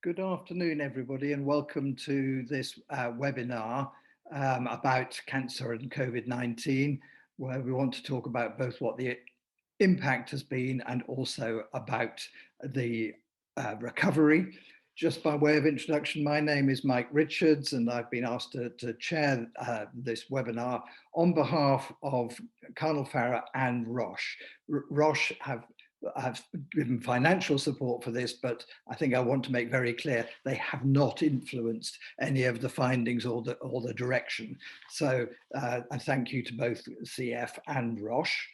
Good afternoon, everybody, and welcome to this webinar about cancer and COVID-19, where we want to talk about both what the impact has been and also about the recovery. Just by way of introduction, my name is Mike Richards, and I've been asked to chair this webinar on behalf of Carnel Farrer and Roche. Roche have given financial support for this, but I think I want to make very clear they have not influenced any of the findings or the direction. So I thank you to both CF and Roche.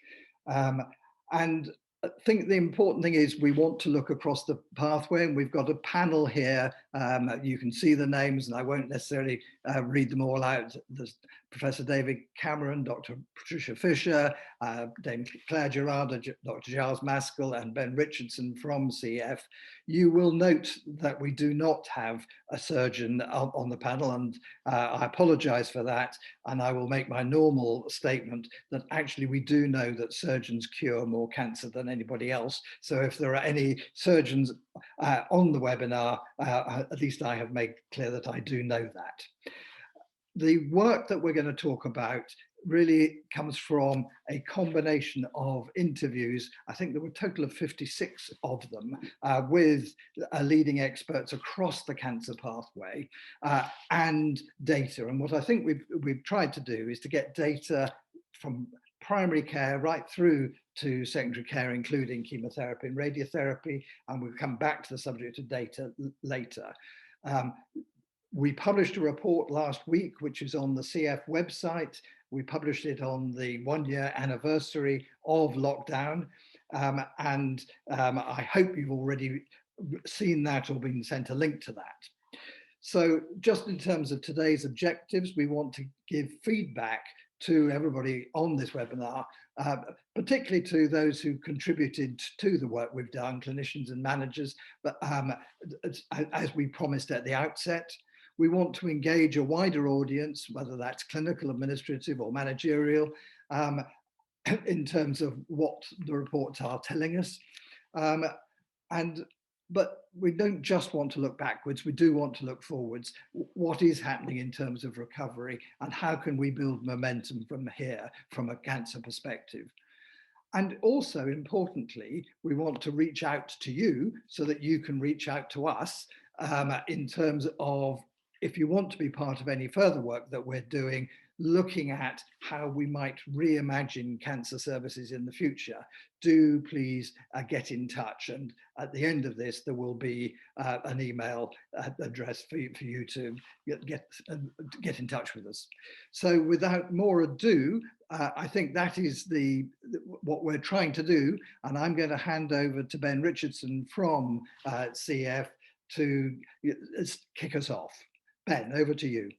And I think the important thing is we want to look across the pathway, and we've got a panel here. You can see the names, and I won't necessarily read them all out. There's Professor David Cameron, Dr. Patricia Fisher, Dame Claire Gerarda, Dr. Giles Maskell, and Ben Richardson from CF. You will note that we do not have a surgeon on the panel, and I apologize for that. And I will make my normal statement that actually we do know that surgeons cure more cancer than anybody else. So if there are any surgeons on the webinar, at least I have made clear that I do know that. The work that we're going to talk about really comes from a combination of interviews. I think there were a total of 56 of them with leading experts across the cancer pathway and data. And what I think we've tried to do is to get data from primary care right through to secondary care, including chemotherapy and radiotherapy, and we'll come back to the subject of data later. We published a report last week, which is on the CF website. We published it on the 1-year anniversary of lockdown. I hope you've already seen that or been sent a link to that. So just in terms of today's objectives, we want to give feedback to everybody on this webinar, particularly to those who contributed to the work we've done, clinicians and managers, but as we promised at the outset. We want to engage a wider audience, whether that's clinical, administrative, or managerial, in terms of what the reports are telling us. But we don't just want to look backwards, we do want to look forwards. What is happening in terms of recovery, and how can we build momentum from here, from a cancer perspective? And also, importantly, we want to reach out to you so that you can reach out to us in terms of, if you want to be part of any further work that we're doing, looking at how we might reimagine cancer services in the future, do please get in touch. And at the end of this, there will be an email address for you to get in touch with us. So without more ado, I think that is what we're trying to do. And I'm going to hand over to Ben Richardson from CF to kick us off. Ben, over to you.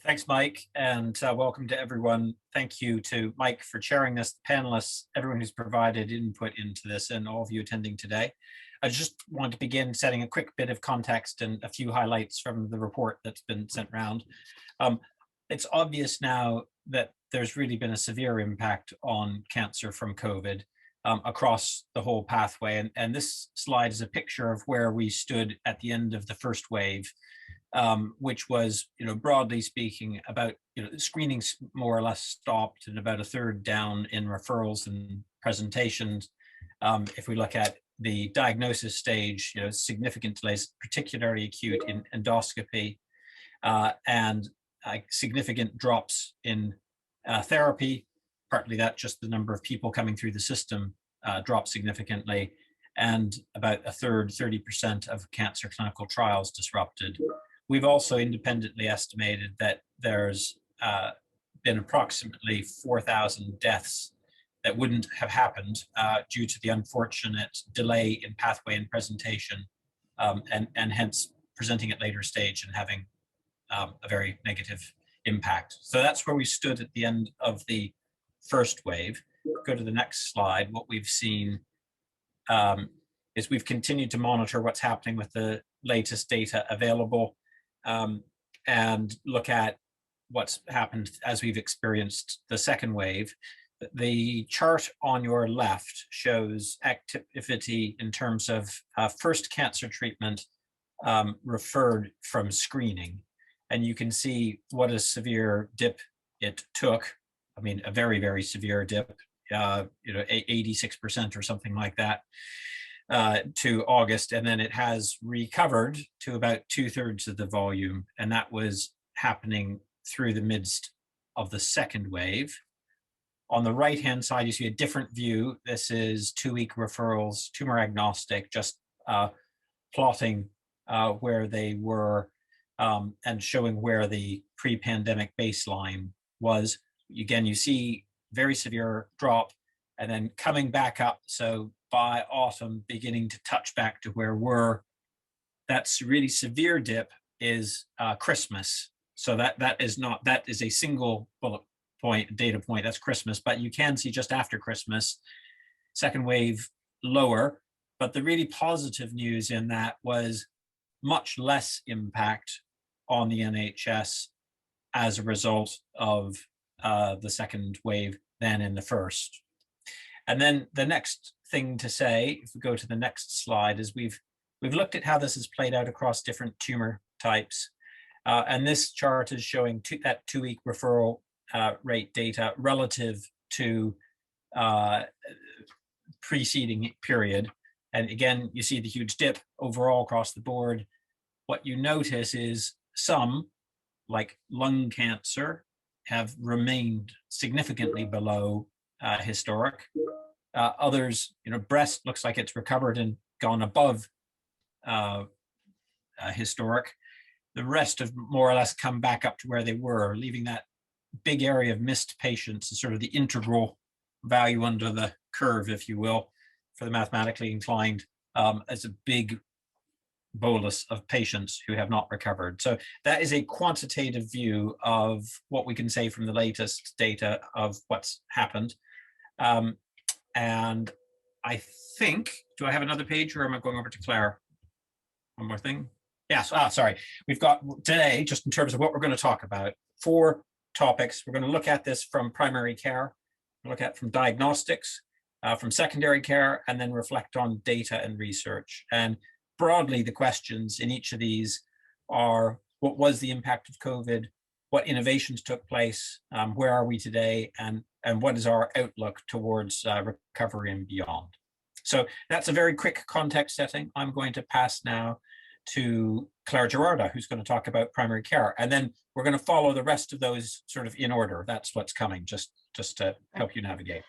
Thanks, Mike, and welcome to everyone. Thank you to Mike for chairing this, the panelists, everyone who's provided input into this, and all of you attending today. I just want to begin setting a quick bit of context and a few highlights from the report that's been sent around. It's obvious now that there's really been a severe impact on cancer from COVID across the whole pathway. And this slide is a picture of where we stood at the end of the first wave, which was, broadly speaking, about, screenings more or less stopped and about a third down in referrals and presentations. If we look at the diagnosis stage, significant delays, particularly acute in endoscopy, and significant drops in therapy. Partly that just the number of people coming through the system dropped significantly, and about a third, 30% of cancer clinical trials disrupted. We've also independently estimated that there's been approximately 4,000 deaths that wouldn't have happened due to the unfortunate delay in pathway and presentation, and hence presenting at later stage and having a very negative impact. So that's where we stood at the end of the first wave. Go to the next slide. What we've seen is we've continued to monitor what's happening with the latest data available, and look at what's happened as we've experienced the second wave. The chart on your left shows activity in terms of first cancer treatment referred from screening. And you can see what a severe dip it took. I mean, a very, very severe dip, 86% or something like that, to August. And then it has recovered to about 2/3 of the volume. And that was happening through the midst of the second wave. On the right-hand side, you see a different view. This is 2-week referrals, tumor agnostic, just plotting where they were and showing where the pre-pandemic baseline was. Again, you see very severe drop and then coming back up. So by autumn, beginning to touch back to where we're. That's really severe dip is Christmas. So that is a single bullet point, data point, that's Christmas, but you can see just after Christmas, second wave lower. But the really positive news in that was much less impact on the NHS as a result of the second wave than in the first. And then the next thing to say, if we go to the next slide, is we've looked at how this has played out across different tumor types. And this chart is showing that 2-week referral rate data relative to preceding period. And again, you see the huge dip overall across the board. What you notice is some, like lung cancer, have remained significantly below historic. Others, breast looks like it's recovered and gone above historic. The rest have more or less come back up to where they were, leaving that big area of missed patients as sort of the integral value under the curve, if you will, for the mathematically inclined, as a big bolus of patients who have not recovered. So that is a quantitative view of what we can say from the latest data of what's happened. And I think, do I have another page or am I going over to Claire? One more thing. Yes, sorry. We've got today, just in terms of what we're going to talk about, 4 topics. We're going to look at this from primary care, look at from diagnostics, from secondary care, and then reflect on data and research. And broadly, the questions in each of these are, what was the impact of COVID? What innovations took place? Where are we today? And what is our outlook towards recovery and beyond? So that's a very quick context setting. I'm going to pass now to Claire Gerarda, who's going to talk about primary care. And then we're going to follow the rest of those sort of in order. That's what's coming, just to help you navigate.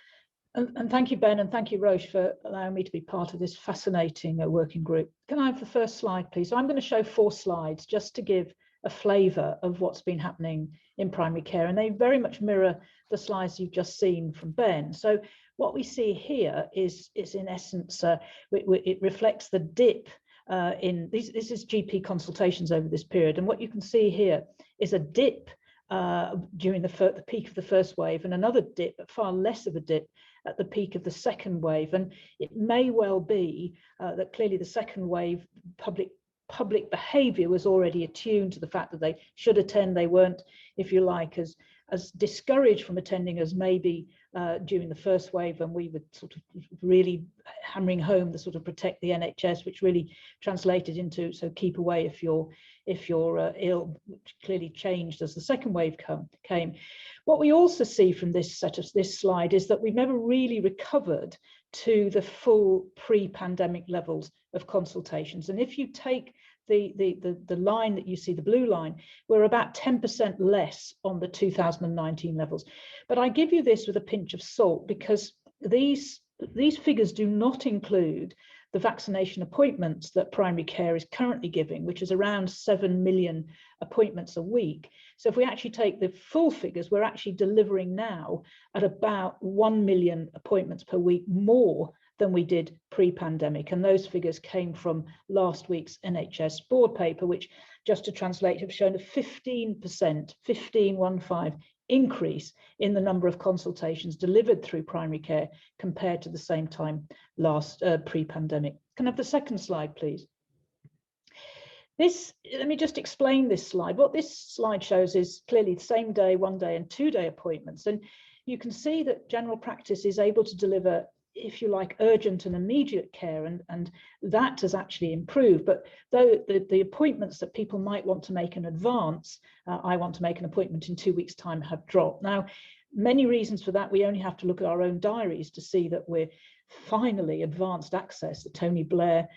And thank you, Ben, and thank you, Roche, for allowing me to be part of this fascinating working group. Can I have the first slide, please? So I'm going to show 4 slides just to give a flavour of what's been happening in primary care, and they very much mirror the slides you've just seen from Ben. So what we see here is in essence, it reflects the dip in these. This is GP consultations over this period, and what you can see here is a dip during the peak of the first wave, and another dip, but far less of a dip, at the peak of the second wave. And it may well be that clearly the second wave public behaviour was already attuned to the fact that they should attend. They weren't, if you like, as discouraged from attending as maybe during the first wave, when we were sort of really hammering home the sort of protect the NHS, which really translated into so keep away if you're ill, which clearly changed as the second wave came. What we also see from this slide is that we've never really recovered to the full pre-pandemic levels of consultations. And if you take the line that you see, the blue line, we're about 10% less on the 2019 levels. But I give you this with a pinch of salt, because these figures do not include the vaccination appointments that primary care is currently giving, which is around 7 million appointments a week. So if we actually take the full figures, we're actually delivering now at about 1 million appointments per week more than we did pre-pandemic. And those figures came from last week's NHS board paper, which, just to translate, have shown a 15% increase in the number of consultations delivered through primary care compared to the same time last pre-pandemic. Can I have the second slide, please? Let me just explain this slide. What this slide shows is clearly the same day, 1 day and 2 day appointments. And you can see that general practice is able to deliver if you like, urgent and immediate care, and that has actually improved. But though the appointments that people might want to make in advance, I want to make an appointment in 2 weeks' time, have dropped. Now, many reasons for that. We only have to look at our own diaries to see that we're finally advanced access, the Tony Blair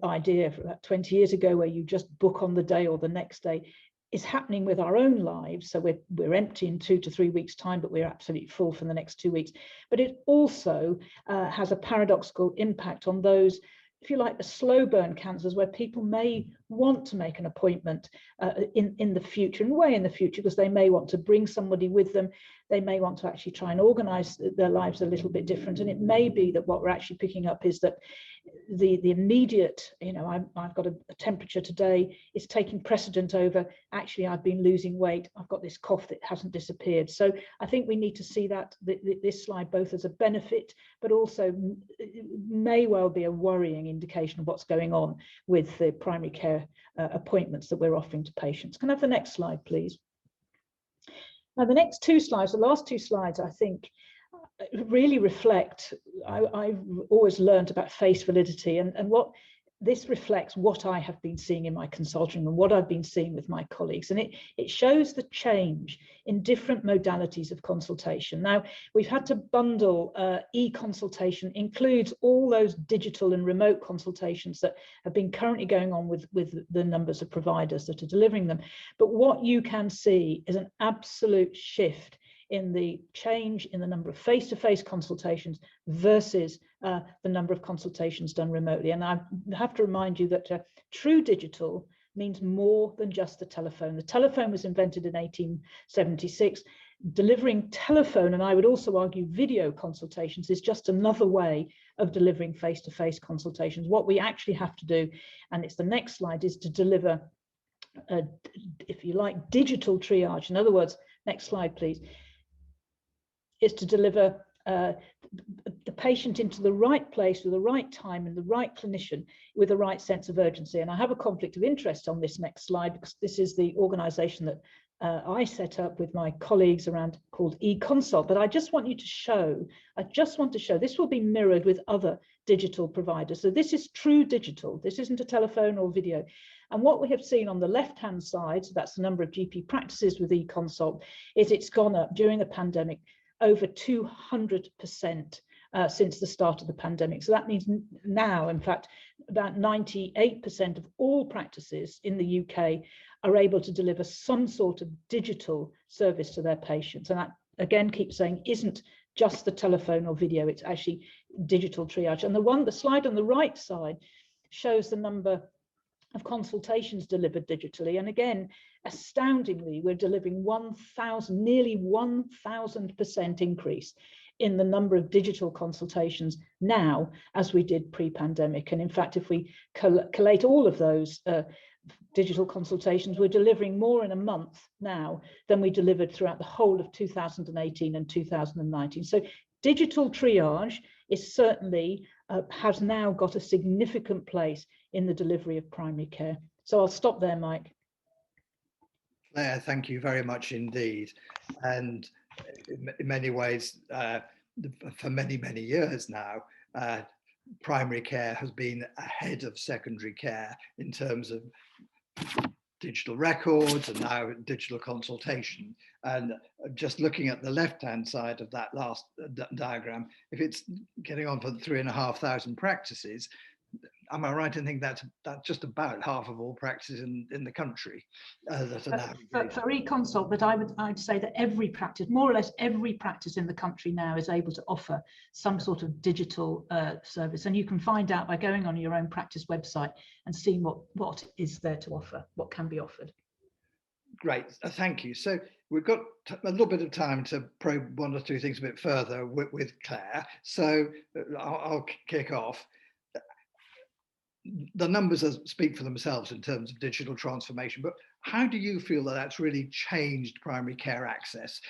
idea for about 20 years ago, where you just book on the day or the next day, is happening with our own lives. So we're empty in 2 to 3 weeks' time, but we're absolutely full for the next 2 weeks. But it also has a paradoxical impact on those, if you like, the slow burn cancers, where people may want to make an appointment in the future, and way in the future, because they may want to bring somebody with them. They may want to actually try and organize their lives a little bit different. And it may be that what we're actually picking up is that the immediate, I've got a temperature today, is taking precedent over, actually, I've been losing weight, I've got this cough that hasn't disappeared. So I think we need to see that this slide both as a benefit, but also may well be a worrying indication of what's going on with the primary care appointments that we're offering to patients. Can I have the next slide, please? Now, the next two slides, the last two slides, I think really reflect, I've always learned about face validity, and what this reflects what I have been seeing in my consulting and what I've been seeing with my colleagues. And it shows the change in different modalities of consultation. Now, we've had to bundle e-consultation, includes all those digital and remote consultations that have been currently going on with the numbers of providers that are delivering them. But what you can see is an absolute shift in the change in the number of face-to-face consultations versus the number of consultations done remotely. And I have to remind you that true digital means more than just the telephone. The telephone was invented in 1876. Delivering telephone, and I would also argue video consultations, is just another way of delivering face-to-face consultations. What we actually have to do, and it's the next slide, is to deliver, if you like, digital triage. In other words, next slide, please, is to deliver the patient into the right place with the right time and the right clinician with the right sense of urgency. And I have a conflict of interest on this next slide, because this is the organization that I set up with my colleagues around, called eConsult. But I just want to show, this will be mirrored with other digital providers. So this is true digital. This isn't a telephone or video. And what we have seen on the left-hand side, so that's the number of GP practices with eConsult, is it's gone up during the pandemic over 200% since the start of the pandemic. So that means now, in fact, about 98% of all practices in the UK are able to deliver some sort of digital service to their patients. And that, again, keep saying, isn't just the telephone or video, it's actually digital triage. And the slide on the right side shows the number of consultations delivered digitally. And again, astoundingly, we're delivering nearly 1,000% increase in the number of digital consultations now as we did pre-pandemic. And in fact, if we collate all of those digital consultations, we're delivering more in a month now than we delivered throughout the whole of 2018 and 2019. So digital triage is certainly has now got a significant place in the delivery of primary care. So I'll stop there, Mike. Claire, thank you very much indeed. And in many ways, for many, many years now, primary care has been ahead of secondary care in terms of digital records and now digital consultation. And just looking at the left-hand side of that last diagram, if it's getting on for 3,500 practices, am I right in thinking that's just about half of all practices in the country that are now for eConsult? But I'd say that every practice, more or less every practice in the country now, is able to offer some sort of digital service. And you can find out by going on your own practice website and seeing what is there to offer, what can be offered. Great, thank you. So we've got a little bit of time to probe one or two things a bit further with Claire. So I'll kick off. The numbers speak for themselves in terms of digital transformation, but how do you feel that that's really changed primary care access,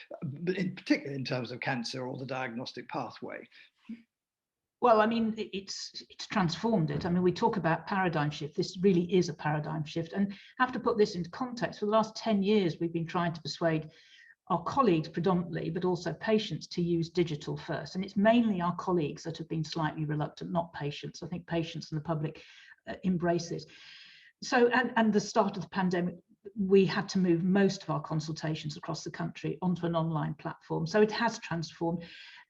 in particular in terms of cancer or the diagnostic pathway? Well, I mean, it's transformed it. I mean, we talk about paradigm shift. This really is a paradigm shift, and have to put this into context. For the last 10 years, we've been trying to persuade our colleagues predominantly, but also patients, to use digital first. And it's mainly our colleagues that have been slightly reluctant, not patients. I think patients and the public embrace this. So, and the start of the pandemic, we had to move most of our consultations across the country onto an online platform. So it has transformed.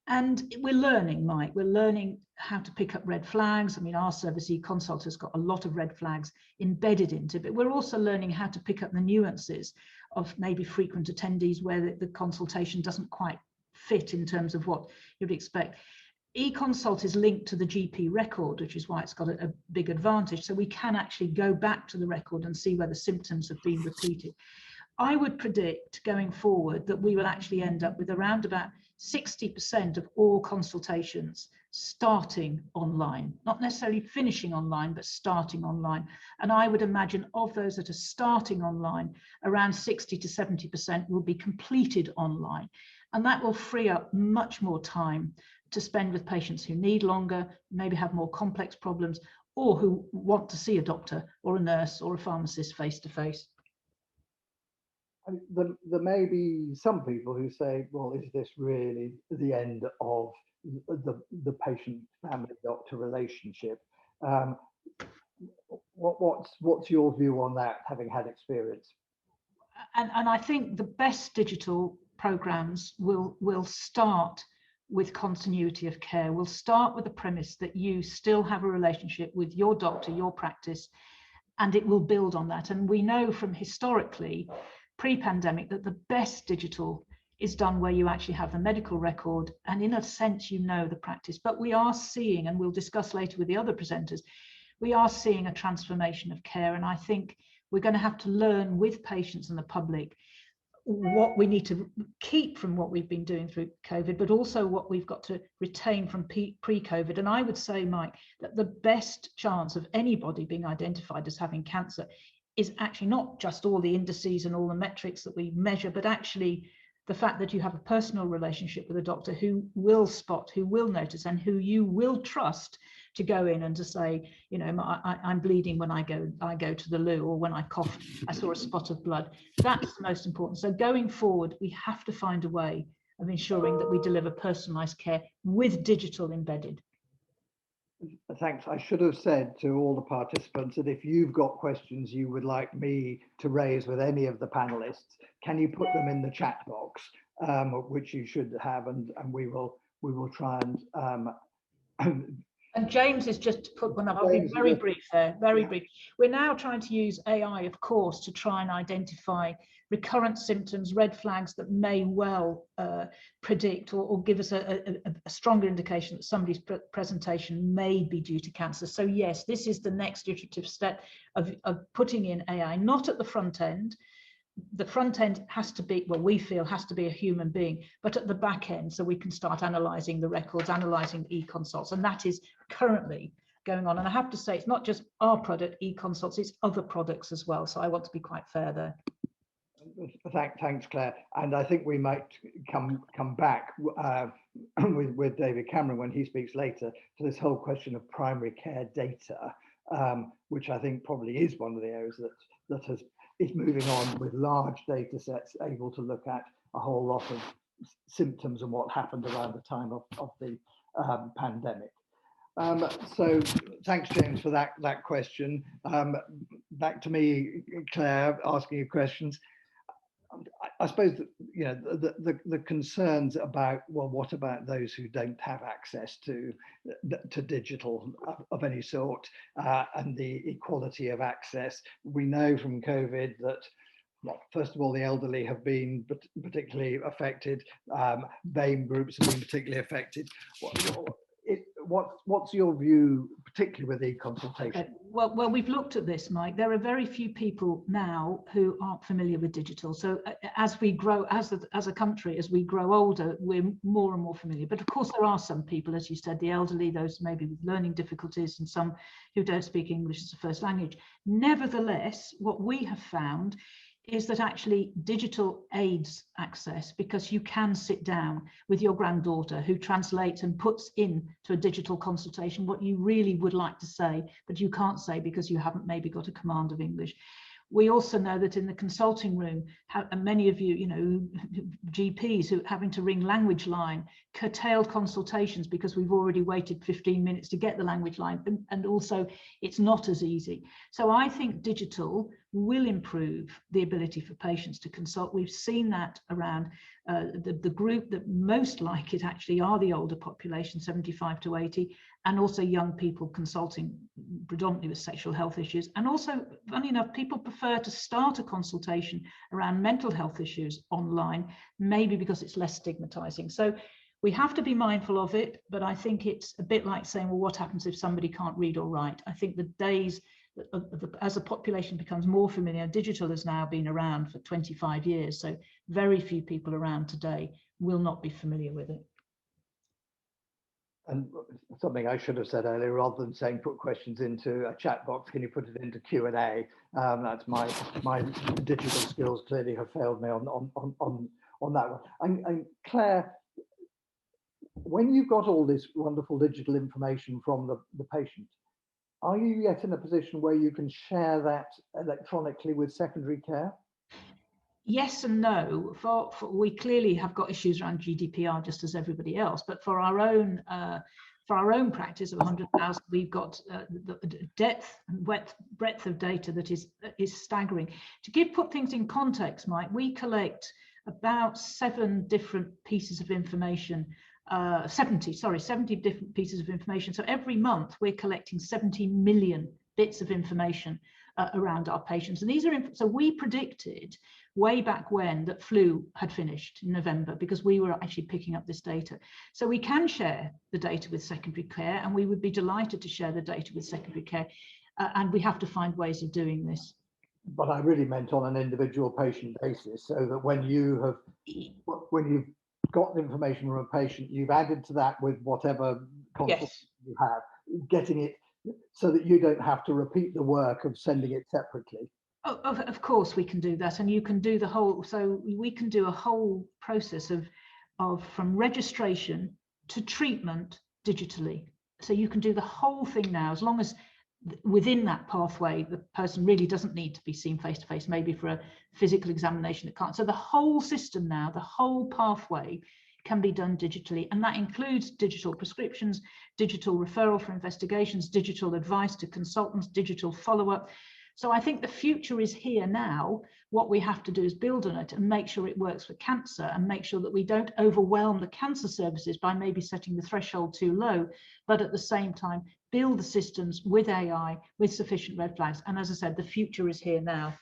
And we're learning, Mike, we're learning how to pick up red flags. I mean, our service eConsult has got a lot of red flags embedded into it, but we're also learning how to pick up the nuances of maybe frequent attendees where the consultation doesn't quite fit in terms of what you'd expect. eConsult is linked to the GP record, which is why it's got a big advantage. So we can actually go back to the record and see whether symptoms have been repeated. I would predict going forward that we will actually end up with around about 60% of all consultations starting online, not necessarily finishing online, but starting online. And I would imagine of those that are starting online, around 60 to 70% will be completed online. And that will free up much more time to spend with patients who need longer, maybe have more complex problems, or who want to see a doctor or a nurse or a pharmacist face to face. There may be some people who say, well, is this really the end of the patient-family doctor relationship? What's your view on that, having had experience? And I think the best digital programs will start with continuity of care. We'll start with the premise that you still have a relationship with your doctor, your practice, and it will build on that. And we know from historically, pre-pandemic, that the best digital is done where you actually have the medical record and in a sense you know the practice. But we are seeing, and we'll discuss later with the other presenters, we are seeing a transformation of care. And I think we're going to have to learn with patients and the public what we need to keep from what we've been doing through COVID, but also what we've got to retain from pre-COVID. And I would say, Mike, that the best chance of anybody being identified as having cancer is actually not just all the indices and all the metrics that we measure, but actually the fact that you have a personal relationship with a doctor who will spot, who will notice, and who you will trust to go in and to say, you know, I'm bleeding when I go to the loo, or when I cough, I saw a spot of blood. That's the most important. So going forward, we have to find a way of ensuring that we deliver personalized care with digital embedded. Thanks. I should have said to all the participants that if you've got questions you would like me to raise with any of the panelists, can you put them in the chat box, which you should have, and we will try and and James is just to put one up. I'll be very brief there, very brief. We're now trying to use AI, of course, to try and identify recurrent symptoms, red flags that may well predict or give us a stronger indication that somebody's presentation may be due to cancer. So yes, this is the next iterative step of putting in AI, not at the front end. The front end has to be, well, we feel has to be a human being, but at the back end, so we can start analysing the records, analysing e-consults, and that is currently going on. And I have to say, it's not just our product, e-consults, it's other products as well. So I want to be quite fair there. Thanks, Claire. And I think we might come back with David Cameron when he speaks later to this whole question of primary care data, which I think probably is one of the areas that is moving on with large data sets, able to look at a whole lot of symptoms and what happened around the time of the pandemic. So thanks, James, for that question. Back to me, Claire, asking you questions. I suppose that, you know, the concerns about, well, what about those who don't have access to digital of any sort, and the equality of access. We know from COVID that, well, first of all, the elderly have been particularly affected. BAME groups have been particularly affected. What's your view, particularly with e-consultation? Okay. Well, we've looked at this, Mike. There are very few people now who aren't familiar with digital. So as we grow, as a country, as we grow older, we're more and more familiar. But of course, there are some people, as you said, the elderly, those maybe with learning difficulties, and some who don't speak English as a first language. Nevertheless, what we have found is that actually digital aids access, because you can sit down with your granddaughter who translates and puts in to a digital consultation what you really would like to say, but you can't say because you haven't maybe got a command of English. We also know that in the consulting room, and many of you, GPs who are having to ring language line, curtailed consultations because we've already waited 15 minutes to get the language line, and also it's not as easy. So I think digital will improve the ability for patients to consult. We've seen that around the group that most like it actually are the older population, 75 to 80, and also young people consulting predominantly with sexual health issues. And also, funny enough, people prefer to start a consultation around mental health issues online, maybe because it's less stigmatizing. So we have to be mindful of it, but I think it's a bit like saying, well, what happens if somebody can't read or write? I think the days, as the population becomes more familiar, digital has now been around for 25 years, so very few people around today will not be familiar with it. And something I should have said earlier, rather than saying put questions into a chat box, can you put it into Q&A? That's my digital skills clearly have failed me on that one. And Claire, when you've got all this wonderful digital information from the patient, are you yet in a position where you can share that electronically with secondary care? Yes and no. We clearly have got issues around GDPR, just as everybody else. But for our own practice of 100,000, we've got the depth and breadth of data that is staggering. To put things in context, Mike, we collect about 7 different pieces of information. 70 different pieces of information. So every month we're collecting 70 million bits of information around our patients. And these are, so we predicted way back when that flu had finished in November because we were actually picking up this data. So we can share the data with secondary care, and we would be delighted to share the data with secondary care. And we have to find ways of doing this. But I really meant on an individual patient basis, so that when you've got the information from a patient, you've added to that with whatever consultation you have, getting it so that you don't have to repeat the work of sending it separately. Oh, of course we can do that, and you can do the whole. So we can do a whole process of from registration to treatment digitally. So you can do the whole thing now, as long as within that pathway the person really doesn't need to be seen face to face, maybe for a physical examination it can't. So the whole system now, the whole pathway can be done digitally, and that includes digital prescriptions, digital referral for investigations, digital advice to consultants, digital follow-up. So I think the future is here now. What we have to do is build on it and make sure it works for cancer, and make sure that we don't overwhelm the cancer services by maybe setting the threshold too low, but at the same time build the systems with AI, with sufficient red flags. And as I said, the future is here now.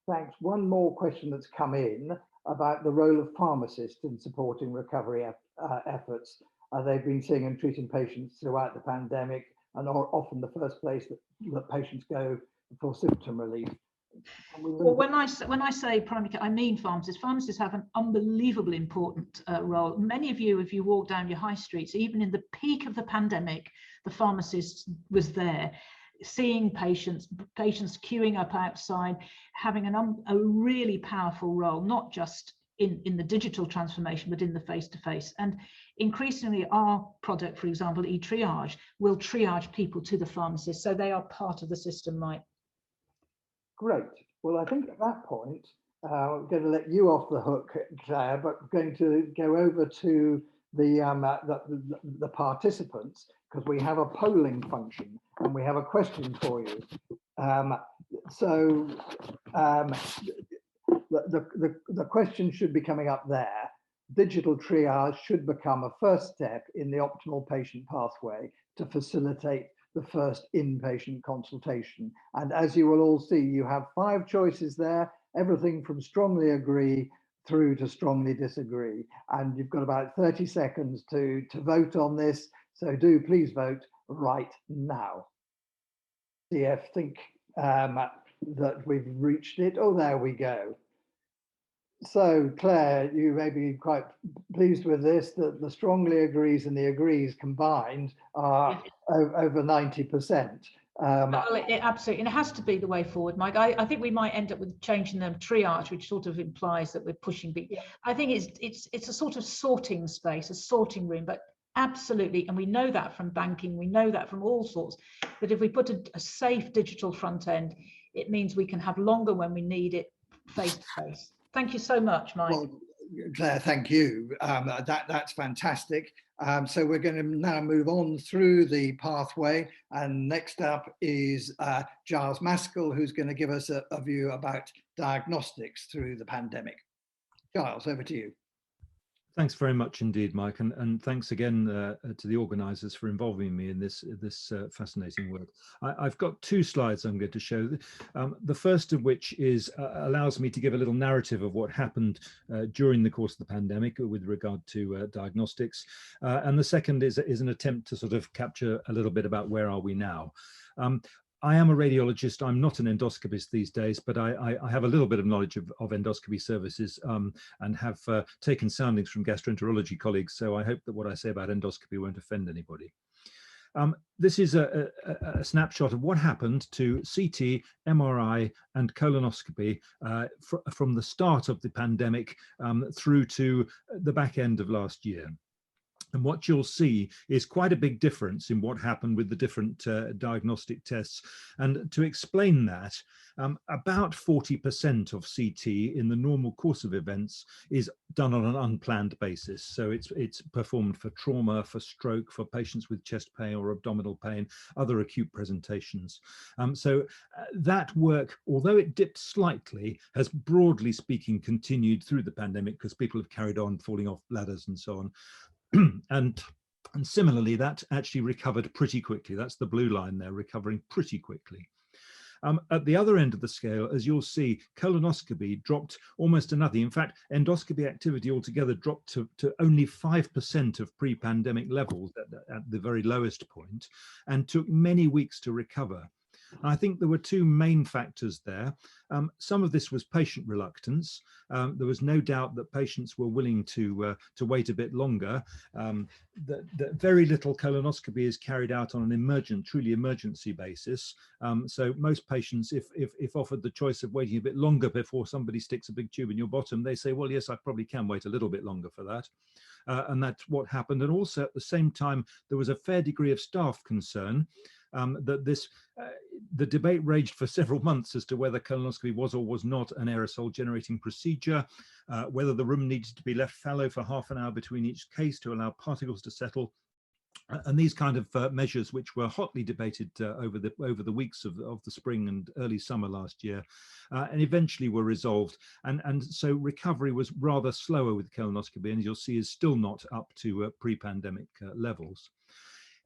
Thanks. One more question that's come in about the role of pharmacists in supporting recovery efforts. They've been seeing and treating patients throughout the pandemic, and are often the first place that patients go for symptom relief. Well, when I say primary care, I mean pharmacists. Pharmacists have an unbelievably important role. Many of you, if you walk down your high streets, even in the peak of the pandemic, the pharmacist was there, seeing patients queuing up outside, having a really powerful role, not just in the digital transformation, but in the face-to-face. And increasingly our product, for example, eTriage, will triage people to the pharmacist, so they are part of the system, Mike. Great. Well, I think at that point, I'm going to let you off the hook, Claire, but going to go over to the participants, because we have a polling function and we have a question for you. The question should be coming up there. Digital triage should become a first step in the optimal patient pathway to facilitate the first inpatient consultation. And as you will all see, you have 5 choices there, everything from strongly agree through to strongly disagree. And you've got about 30 seconds to vote on this. So do please vote right now. Think that we've reached it. Oh, there we go. So Claire, you may be quite pleased with this, that the strongly agrees and the agrees combined are over 90%. Well, it absolutely, and it has to be the way forward, Mike. I think we might end up with changing them triage, which sort of implies that we're pushing. I think it's a sort of sorting space, a sorting room, but absolutely, and we know that from banking, we know that from all sorts, that if we put a safe digital front end, it means we can have longer when we need it face to face. Thank you so much, Mike. Well, Claire, thank you. That's fantastic. So we're going to now move on through the pathway, and next up is Giles Maskell, who's going to give us a view about diagnostics through the pandemic. Giles, over to you. Thanks very much indeed, Mike, and thanks again to the organisers for involving me in this fascinating work. I've got two slides I'm going to show. The first of which is allows me to give a little narrative of what happened during the course of the pandemic with regard to diagnostics, and the second is an attempt to sort of capture a little bit about where are we now. I am a radiologist. I'm not an endoscopist these days, but I have a little bit of knowledge of endoscopy services and have taken soundings from gastroenterology colleagues. So I hope that what I say about endoscopy won't offend anybody. This is a snapshot of what happened to CT, MRI and colonoscopy from the start of the pandemic through to the back end of last year. And what you'll see is quite a big difference in what happened with the different diagnostic tests. And to explain that, about 40% of CT in the normal course of events is done on an unplanned basis. So it's performed for trauma, for stroke, for patients with chest pain or abdominal pain, other acute presentations. So that work, although it dipped slightly, has broadly speaking continued through the pandemic because people have carried on falling off ladders and so on. And similarly, that actually recovered pretty quickly. That's the blue line there, recovering pretty quickly. At the other end of the scale, as you'll see, colonoscopy dropped almost to nothing. In fact, endoscopy activity altogether dropped to only 5% of pre-pandemic levels at the very lowest point, and took many weeks to recover. I think there were two main factors there. Some of this was patient reluctance. There was no doubt that patients were willing to wait a bit longer. That very little colonoscopy is carried out on an truly emergency basis. So most patients, if offered the choice of waiting a bit longer before somebody sticks a big tube in your bottom, they say, well, yes, I probably can wait a little bit longer for that. And that's what happened. And also at the same time, there was a fair degree of staff concern that the debate raged for several months as to whether colonoscopy was or was not an aerosol generating procedure, whether the room needed to be left fallow for half an hour between each case to allow particles to settle. And these kind of measures, which were hotly debated over the weeks of the spring and early summer last year, and eventually were resolved. And so recovery was rather slower with colonoscopy, and as you'll see, is still not up to pre-pandemic levels.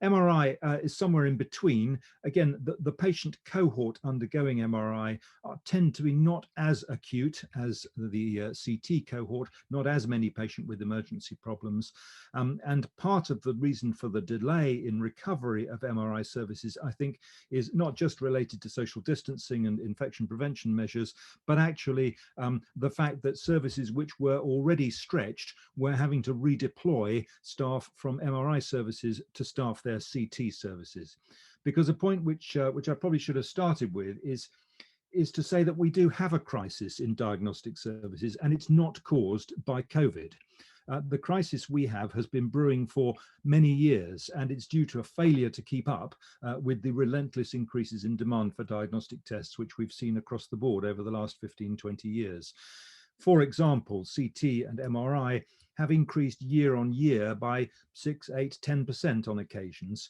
MRI is somewhere in between. Again, the patient cohort undergoing MRI tend to be not as acute as the CT cohort, not as many patients with emergency problems. And part of the reason for the delay in recovery of MRI services, I think, is not just related to social distancing and infection prevention measures, but actually the fact that services which were already stretched were having to redeploy staff from MRI services to staff their CT services. Because a point which I probably should have started with is to say that we do have a crisis in diagnostic services, and it's not caused by COVID. The crisis we have has been brewing for many years, and it's due to a failure to keep up with the relentless increases in demand for diagnostic tests, which we've seen across the board over the last 15, 20 years. For example, CT and MRI have increased year on year by 6, 8, 10% on occasions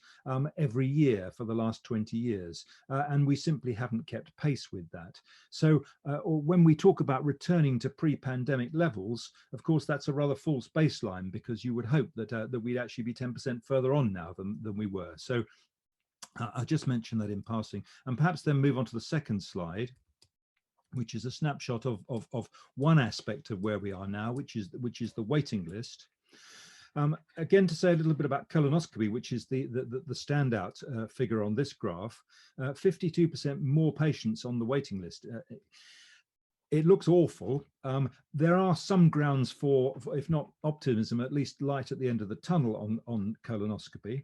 every year for the last 20 years. And we simply haven't kept pace with that. So when we talk about returning to pre-pandemic levels, of course, that's a rather false baseline, because you would hope that, that we'd actually be 10% further on now than we were. So I'll just mention that in passing, and perhaps then move on to the second slide, which is a snapshot of one aspect of where we are now, which is the waiting list. Again, to say a little bit about colonoscopy, which is the standout figure on this graph, 52% more patients on the waiting list. It looks awful. There are some grounds for, if not optimism, at least light at the end of the tunnel on colonoscopy.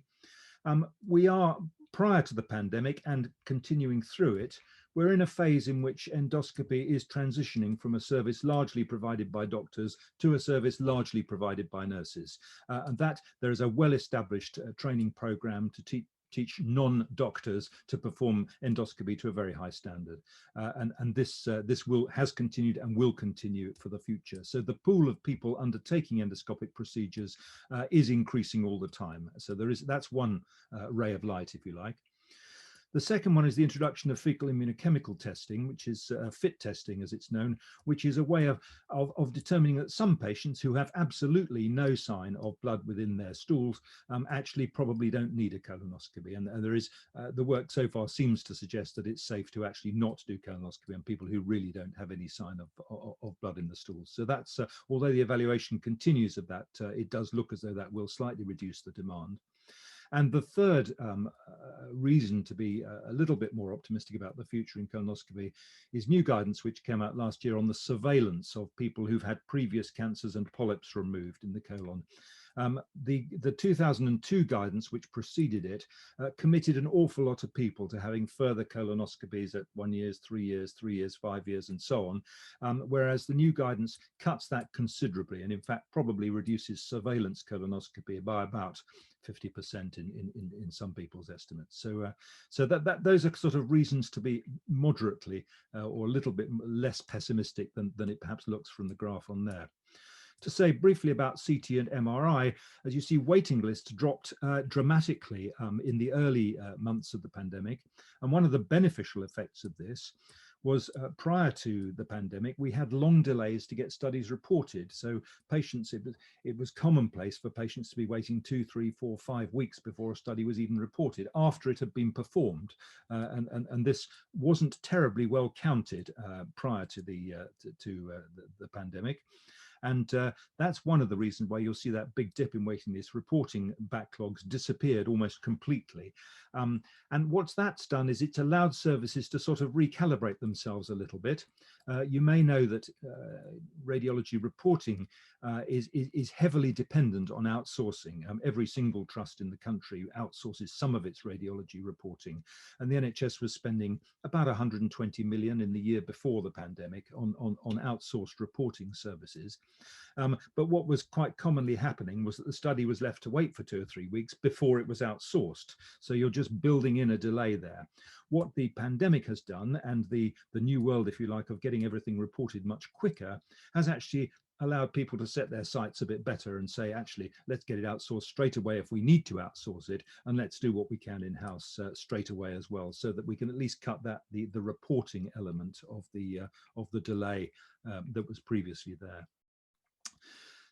We are, prior to the pandemic and continuing through it, we're in a phase in which endoscopy is transitioning from a service largely provided by doctors to a service largely provided by nurses. And that there is a well-established training program to teach non-doctors to perform endoscopy to a very high standard. And this has continued and will continue for the future. So the pool of people undertaking endoscopic procedures is increasing all the time. So that's one ray of light, if you like. The second one is the introduction of fecal immunochemical testing, which is FIT testing, as it's known, which is a way of determining that some patients who have absolutely no sign of blood within their stools actually probably don't need a colonoscopy. And there is the work so far seems to suggest that it's safe to actually not do colonoscopy on people who really don't have any sign of blood in the stools. So that's, although the evaluation continues of that, it does look as though that will slightly reduce the demand. And the third reason to be a little bit more optimistic about the future in colonoscopy is new guidance which came out last year on the surveillance of people who've had previous cancers and polyps removed in the colon. The 2002 guidance, which preceded it, committed an awful lot of people to having further colonoscopies at 1 year, 3 years, 3 years, 5 years, and so on, whereas the new guidance cuts that considerably and in fact probably reduces surveillance colonoscopy by about 50% in some people's estimates. So those are sort of reasons to be moderately or a little bit less pessimistic than it perhaps looks from the graph on there. To say briefly about CT and MRI, as you see, waiting lists dropped dramatically in the early months of the pandemic. And one of the beneficial effects of this was prior to the pandemic, we had long delays to get studies reported. So patients, it was commonplace for patients to be waiting 2, 3, 4, 5 weeks before a study was even reported after it had been performed. And this wasn't terribly well counted prior to the pandemic. And that's one of the reasons why you'll see that big dip in waiting list. Reporting backlogs disappeared almost completely. And what that's done is it's allowed services to sort of recalibrate themselves a little bit. You may know that radiology reporting is heavily dependent on outsourcing. Every single trust in the country outsources some of its radiology reporting. And the NHS was spending about 120 million in the year before the pandemic on outsourced reporting services. But what was quite commonly happening was that the study was left to wait for 2 or 3 weeks before it was outsourced. So you're just building in a delay there. What the pandemic has done, and the new world, if you like, of getting everything reported much quicker, has actually allowed people to set their sights a bit better and say, actually, let's get it outsourced straight away if we need to outsource it, and let's do what we can in-house straight away as well, so that we can at least cut the reporting element of the delay that was previously there.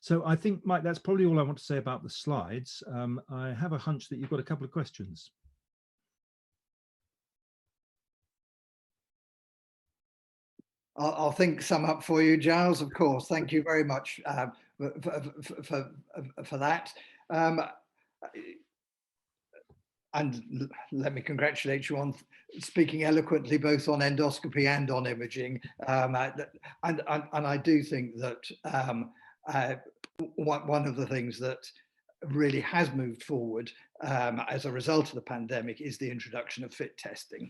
So I think, Mike, that's probably all I want to say about the slides. I have a hunch that you've got a couple of questions. I'll think some up for you, Giles, of course. Thank you very much for that. And let me congratulate you on speaking eloquently both on endoscopy and on imaging. And I do think that one of the things that really has moved forward as a result of the pandemic is the introduction of FIT testing.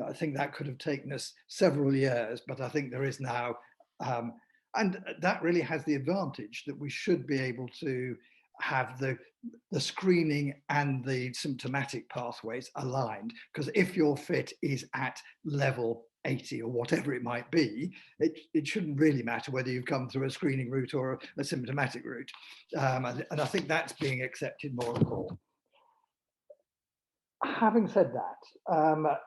I think that could have taken us several years, but I think there is now, and that really has the advantage that we should be able to have the screening and the symptomatic pathways aligned, because if your FIT is at level 80 or whatever it might be, it shouldn't really matter whether you've come through a screening route or a symptomatic route. And I think that's being accepted more and more. Having said that,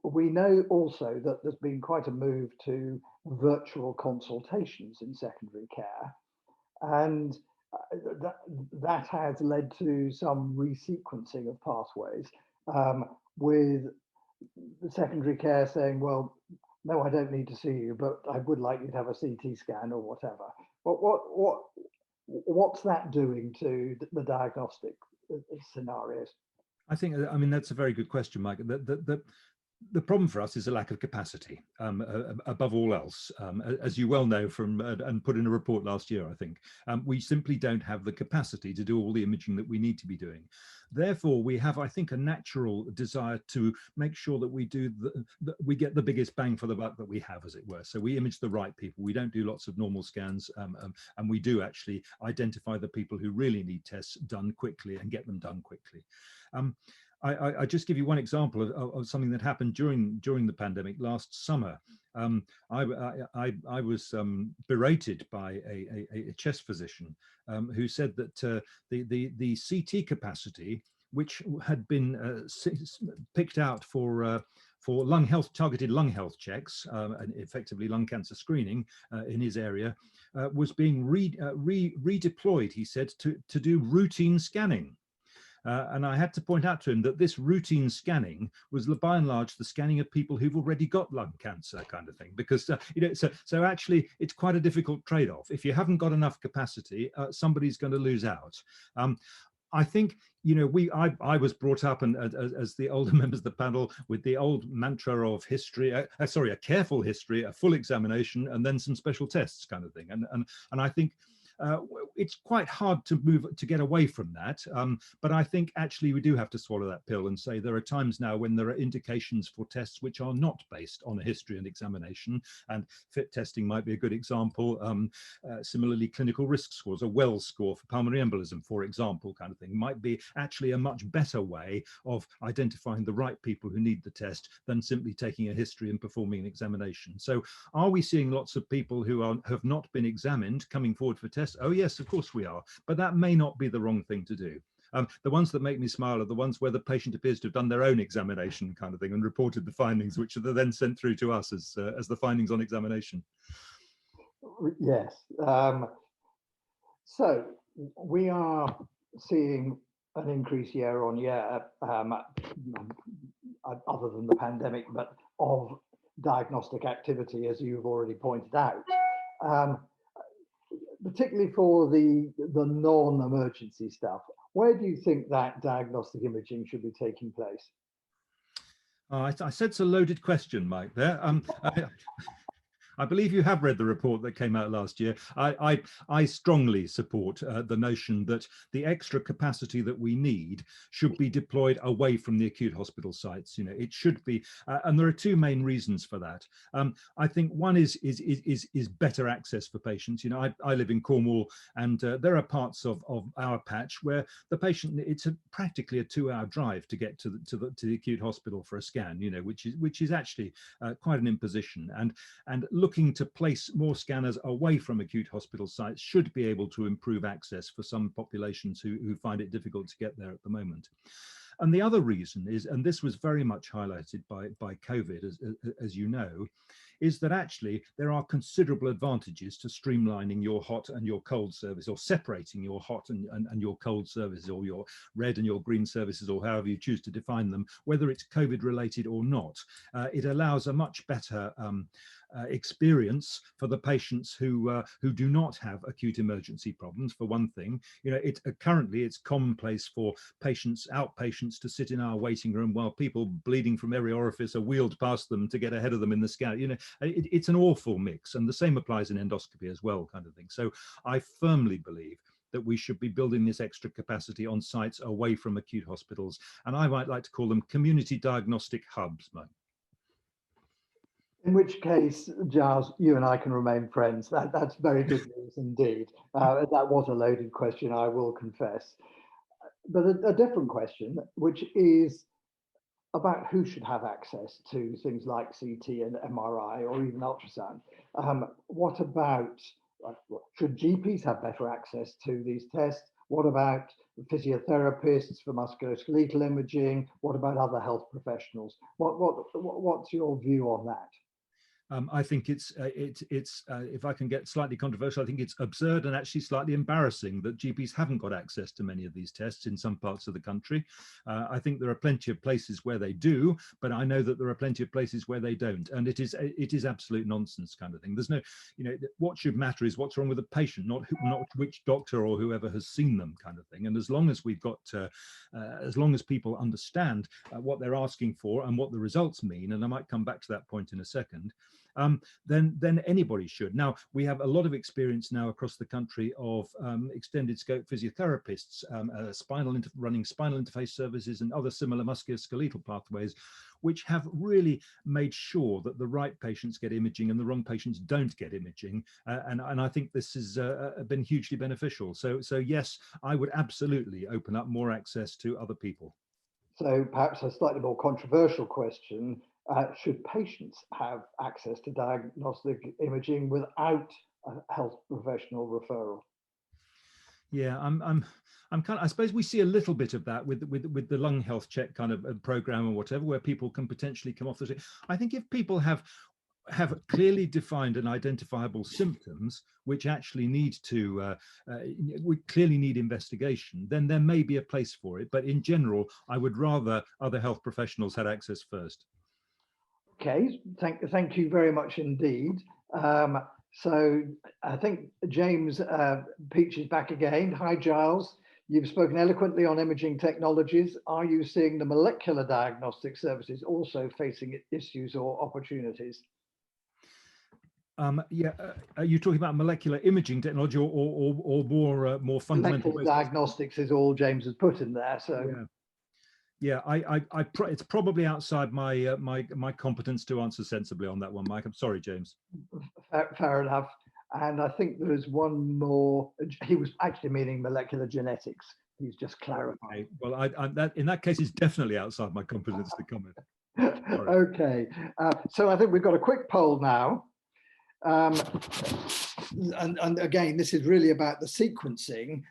we know also that there's been quite a move to virtual consultations in secondary care, and that has led to some resequencing of pathways, with the secondary care saying, well, no, I don't need to see you, but I would like you to have a CT scan or whatever. What's that doing to the diagnostic scenarios? I think, I mean, that's a very good question, Mike. the problem for us is a lack of capacity, above all else, as you well know from and put in a report last year, I think. We simply don't have the capacity to do all the imaging that we need to be doing. Therefore, we have, I think, a natural desire to make sure that we do we get the biggest bang for the buck that we have, as it were. So we image the right people. We don't do lots of normal scans, and we do actually identify the people who really need tests done quickly and get them done quickly. I just give you one example of something that happened during the pandemic last summer. I was berated by a chest physician who said that the CT capacity, which had been picked out for lung health, targeted lung health checks, and effectively lung cancer screening in his area, was being redeployed, he said, to do routine scanning. And I had to point out to him that this routine scanning was by and large the scanning of people who've already got lung cancer, kind of thing, because so actually it's quite a difficult trade-off. If you haven't got enough capacity, somebody's going to lose out. I think, I was brought up, and as the older members of the panel, with the old mantra of history, a careful history, a full examination, and then some special tests, kind of thing. And I think it's quite hard to get away from that. But I think actually we do have to swallow that pill and say there are times now when there are indications for tests which are not based on a history and examination, and FIT testing might be a good example. Similarly, clinical risk scores, a Wells score for pulmonary embolism, for example, kind of thing, might be actually a much better way of identifying the right people who need the test than simply taking a history and performing an examination. So are we seeing lots of people who have not been examined coming forward for tests? Oh yes, of course we are, but that may not be the wrong thing to do. The ones that make me smile are the ones where the patient appears to have done their own examination, kind of thing, and reported the findings, which are then sent through to us as the findings on examination. Yes. So we are seeing an increase year on year, other than the pandemic, but of diagnostic activity, as you've already pointed out. Particularly for the non-emergency stuff, where do you think that diagnostic imaging should be taking place? I said it's a loaded question, Mike, there. I believe you have read the report that came out last year. I strongly support the notion that the extra capacity that we need should be deployed away from the acute hospital sites. It should be, and there are two main reasons for that. I think one is better access for patients. I live in Cornwall, and there are parts of our patch where the patient, it's practically a 2-hour drive to get to the acute hospital for a scan. Which is actually quite an imposition, and looking to place more scanners away from acute hospital sites should be able to improve access for some populations who find it difficult to get there at the moment. And the other reason is, and this was very much highlighted by COVID, as you know, is that actually there are considerable advantages to streamlining your hot and your cold service, or separating your hot and your cold services, or your red and your green services, or however you choose to define them, whether it's COVID related or not. It allows a much better experience for the patients who do not have acute emergency problems, for one thing. Currently it's commonplace for outpatients to sit in our waiting room while people bleeding from every orifice are wheeled past them to get ahead of them in the scan. It's an awful mix, and the same applies in endoscopy as well, kind of thing. So I firmly believe that we should be building this extra capacity on sites away from acute hospitals, and I might like to call them community diagnostic hubs, Mike. In which case, Giles, you and I can remain friends. That's very good news indeed. That was a loaded question, I will confess. But a different question, which is about who should have access to things like CT and MRI or even ultrasound. What about, should GPs have better access to these tests? What about physiotherapists for musculoskeletal imaging? What about other health professionals? What's your view on that? I think it's if I can get slightly controversial, I think it's absurd and actually slightly embarrassing that GPs haven't got access to many of these tests in some parts of the country. I think there are plenty of places where they do, but I know that there are plenty of places where they don't, and it is absolute nonsense kind of thing. There's no, what should matter is what's wrong with the patient, not which doctor or whoever has seen them kind of thing. And as long as we've got, as long as people understand what they're asking for and what the results mean, and I might come back to that point in a second. Then anybody should. Now, we have a lot of experience now across the country of extended scope physiotherapists running spinal interface services and other similar musculoskeletal pathways, which have really made sure that the right patients get imaging and the wrong patients don't get imaging. And I think this has been hugely beneficial. So yes, I would absolutely open up more access to other people. So perhaps a slightly more controversial question. Should patients have access to diagnostic imaging without a health professional referral? Yeah, I'm kind of, I suppose we see a little bit of that with the lung health check kind of program or whatever, where people can potentially come off the. I think if people have clearly defined and identifiable symptoms which actually need to we clearly need investigation, then there may be a place for it. But in general, I would rather other health professionals had access first. Okay, thank you very much indeed. So I think James Peach is back again. Hi, Giles. You've spoken eloquently on imaging technologies. Are you seeing the molecular diagnostic services also facing issues or opportunities? Yeah, are you talking about molecular imaging technology or more fundamental? Molecular diagnostics is all James has put in there. So. Yeah. Yeah, it's probably outside my competence to answer sensibly on that one, Mike. I'm sorry, James. Fair enough. And I think there is one more. He was actually meaning molecular genetics. He's just clarifying. Okay. Well, that in that case is definitely outside my competence to comment. Okay. So I think we've got a quick poll now. And again, this is really about the sequencing.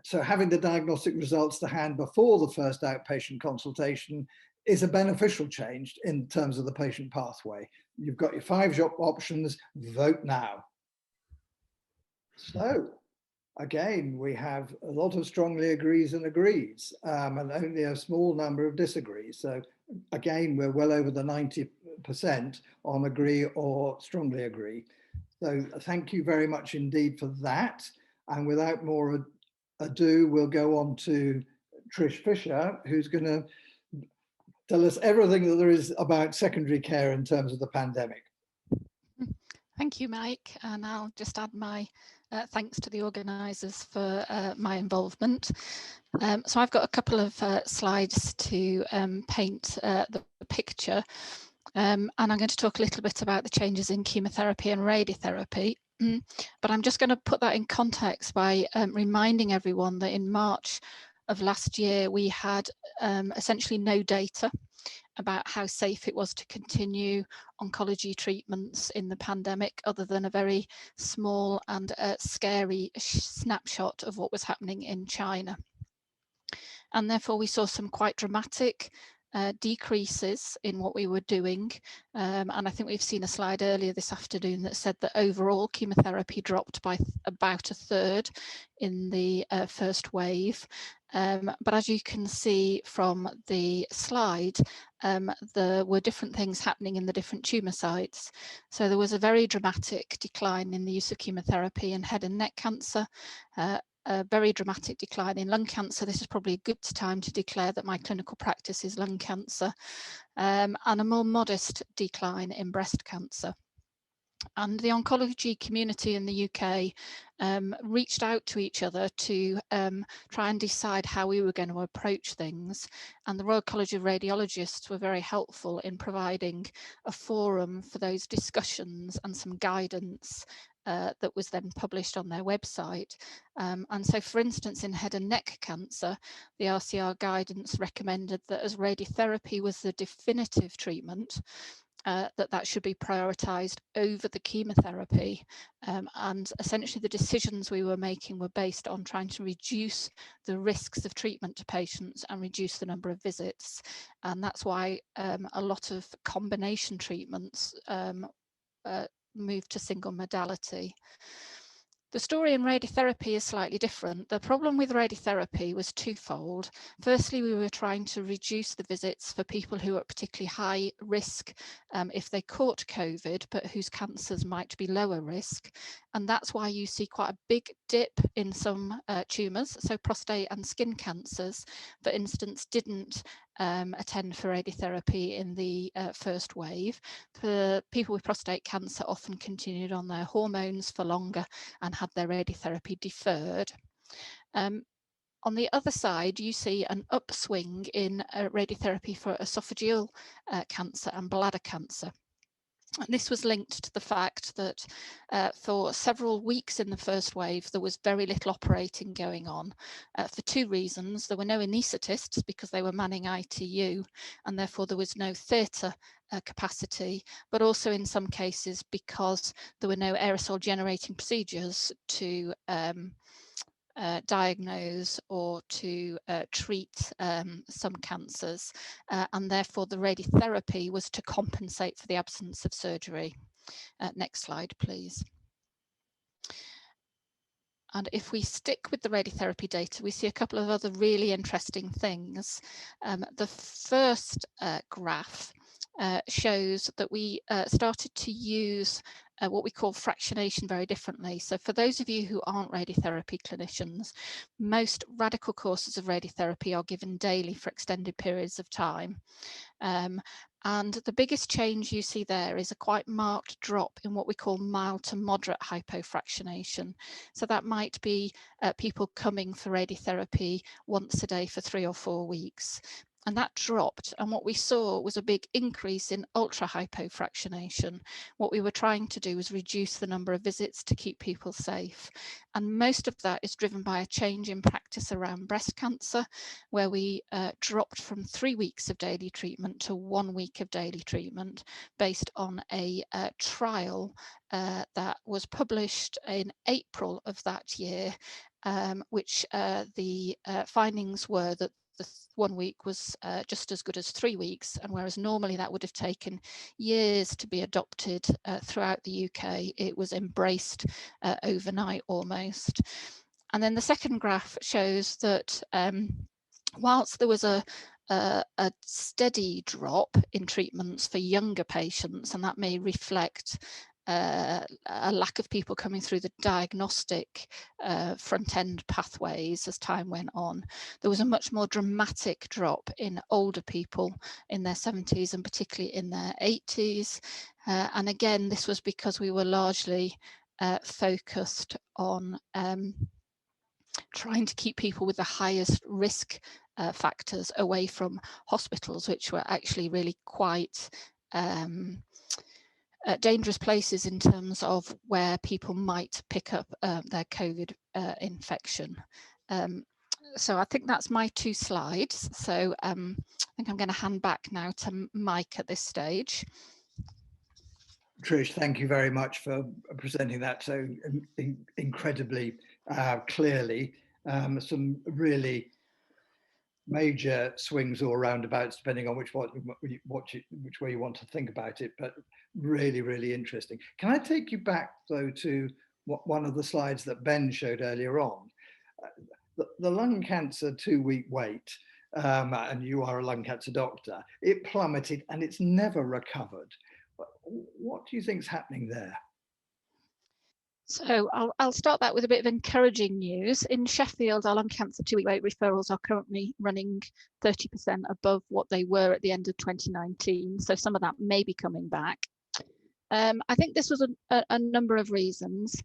So having the diagnostic results to hand before the first outpatient consultation is a beneficial change in terms of the patient pathway. You've got your 5 options, vote now. So again, we have a lot of strongly agrees and agrees, and only a small number of disagrees. So again, we're well over the 90% on agree or strongly agree. So thank you very much indeed for that. And without more ado, we'll go on to Trish Fisher, who's going to tell us everything that there is about secondary care in terms of the pandemic. Thank you, Mike. And I'll just add my thanks to the organisers for my involvement. So I've got a couple of slides to paint the picture. And I'm going to talk a little bit about the changes in chemotherapy and radiotherapy. But I'm just going to put that in context by reminding everyone that in March of last year, we had essentially no data about how safe it was to continue oncology treatments in the pandemic, other than a very small and scary snapshot of what was happening in China. And therefore, we saw some quite dramatic decreases in what we were doing. And I think we've seen a slide earlier this afternoon that said that overall chemotherapy dropped by about 1/3 in the first wave. But as you can see from the slide, there were different things happening in the different tumour sites. So there was a very dramatic decline in the use of chemotherapy in head and neck cancer, a very dramatic decline in lung cancer. This is probably a good time to declare that my clinical practice is lung cancer, and a more modest decline in breast cancer. And the oncology community in the UK reached out to each other to try and decide how we were going to approach things. And the Royal College of Radiologists were very helpful in providing a forum for those discussions and some guidance that was then published on their website. And so, for instance, in head and neck cancer, the RCR guidance recommended that as radiotherapy was the definitive treatment, that should be prioritised over the chemotherapy, and essentially the decisions we were making were based on trying to reduce the risks of treatment to patients and reduce the number of visits, and that's why a lot of combination treatments moved to single modality. The story in radiotherapy is slightly different. The problem with radiotherapy was twofold. Firstly, we were trying to reduce the visits for people who are particularly high risk if they caught COVID, but whose cancers might be lower risk. And that's why you see quite a big dip in some tumours. So prostate and skin cancers, for instance, didn't attend for radiotherapy in the first wave. For people with prostate cancer often continued on their hormones for longer and had their radiotherapy deferred. On the other side, you see an upswing in radiotherapy for esophageal cancer and bladder cancer. And this was linked to the fact that for several weeks in the first wave, there was very little operating going on for two reasons. There were no anaesthetists because they were manning ITU, and therefore there was no theatre capacity, but also in some cases because there were no aerosol generating procedures to diagnose or to treat some cancers, and therefore the radiotherapy was to compensate for the absence of surgery. Next slide, please. And if we stick with the radiotherapy data, we see a couple of other really interesting things. The first graph shows that we started to use what we call fractionation very differently. So for those of you who aren't radiotherapy clinicians, most radical courses of radiotherapy are given daily for extended periods of time. And the biggest change you see there is a quite marked drop in what we call mild to moderate hypofractionation. So that might be people coming for radiotherapy once a day for 3 or 4 weeks. And that dropped, and what we saw was a big increase in ultra hypofractionation. What we were trying to do was reduce the number of visits to keep people safe. And most of that is driven by a change in practice around breast cancer, where we dropped from 3 weeks of daily treatment to 1 week of daily treatment based on a trial that was published in April of that year, which the findings were that the 1 week was just as good as 3 weeks, and whereas normally that would have taken years to be adopted throughout the UK, it was embraced overnight almost. And then the second graph shows that whilst there was a steady drop in treatments for younger patients, and that may reflect a lack of people coming through the diagnostic front-end pathways as time went on, there was a much more dramatic drop in older people in their 70s and particularly in their 80s. And again, this was because we were largely focused on trying to keep people with the highest risk factors away from hospitals, which were actually really quite dangerous places in terms of where people might pick up their COVID infection. So I think that's my 2 slides. So I think I'm going to hand back now to Mike at this stage. Trish, thank you very much for presenting that so incredibly clearly. Some really major swings or roundabouts depending on which way you want to think about it, but really, really interesting. Can I take you back though to one of the slides that Ben showed earlier on? The lung cancer 2-week wait, and you are a lung cancer doctor, it plummeted and it's never recovered. What do you think is happening there? So I'll start that with a bit of encouraging news. In Sheffield, our lung cancer 2-week wait referrals are currently running 30% above what they were at the end of 2019. So some of that may be coming back. I think this was a number of reasons.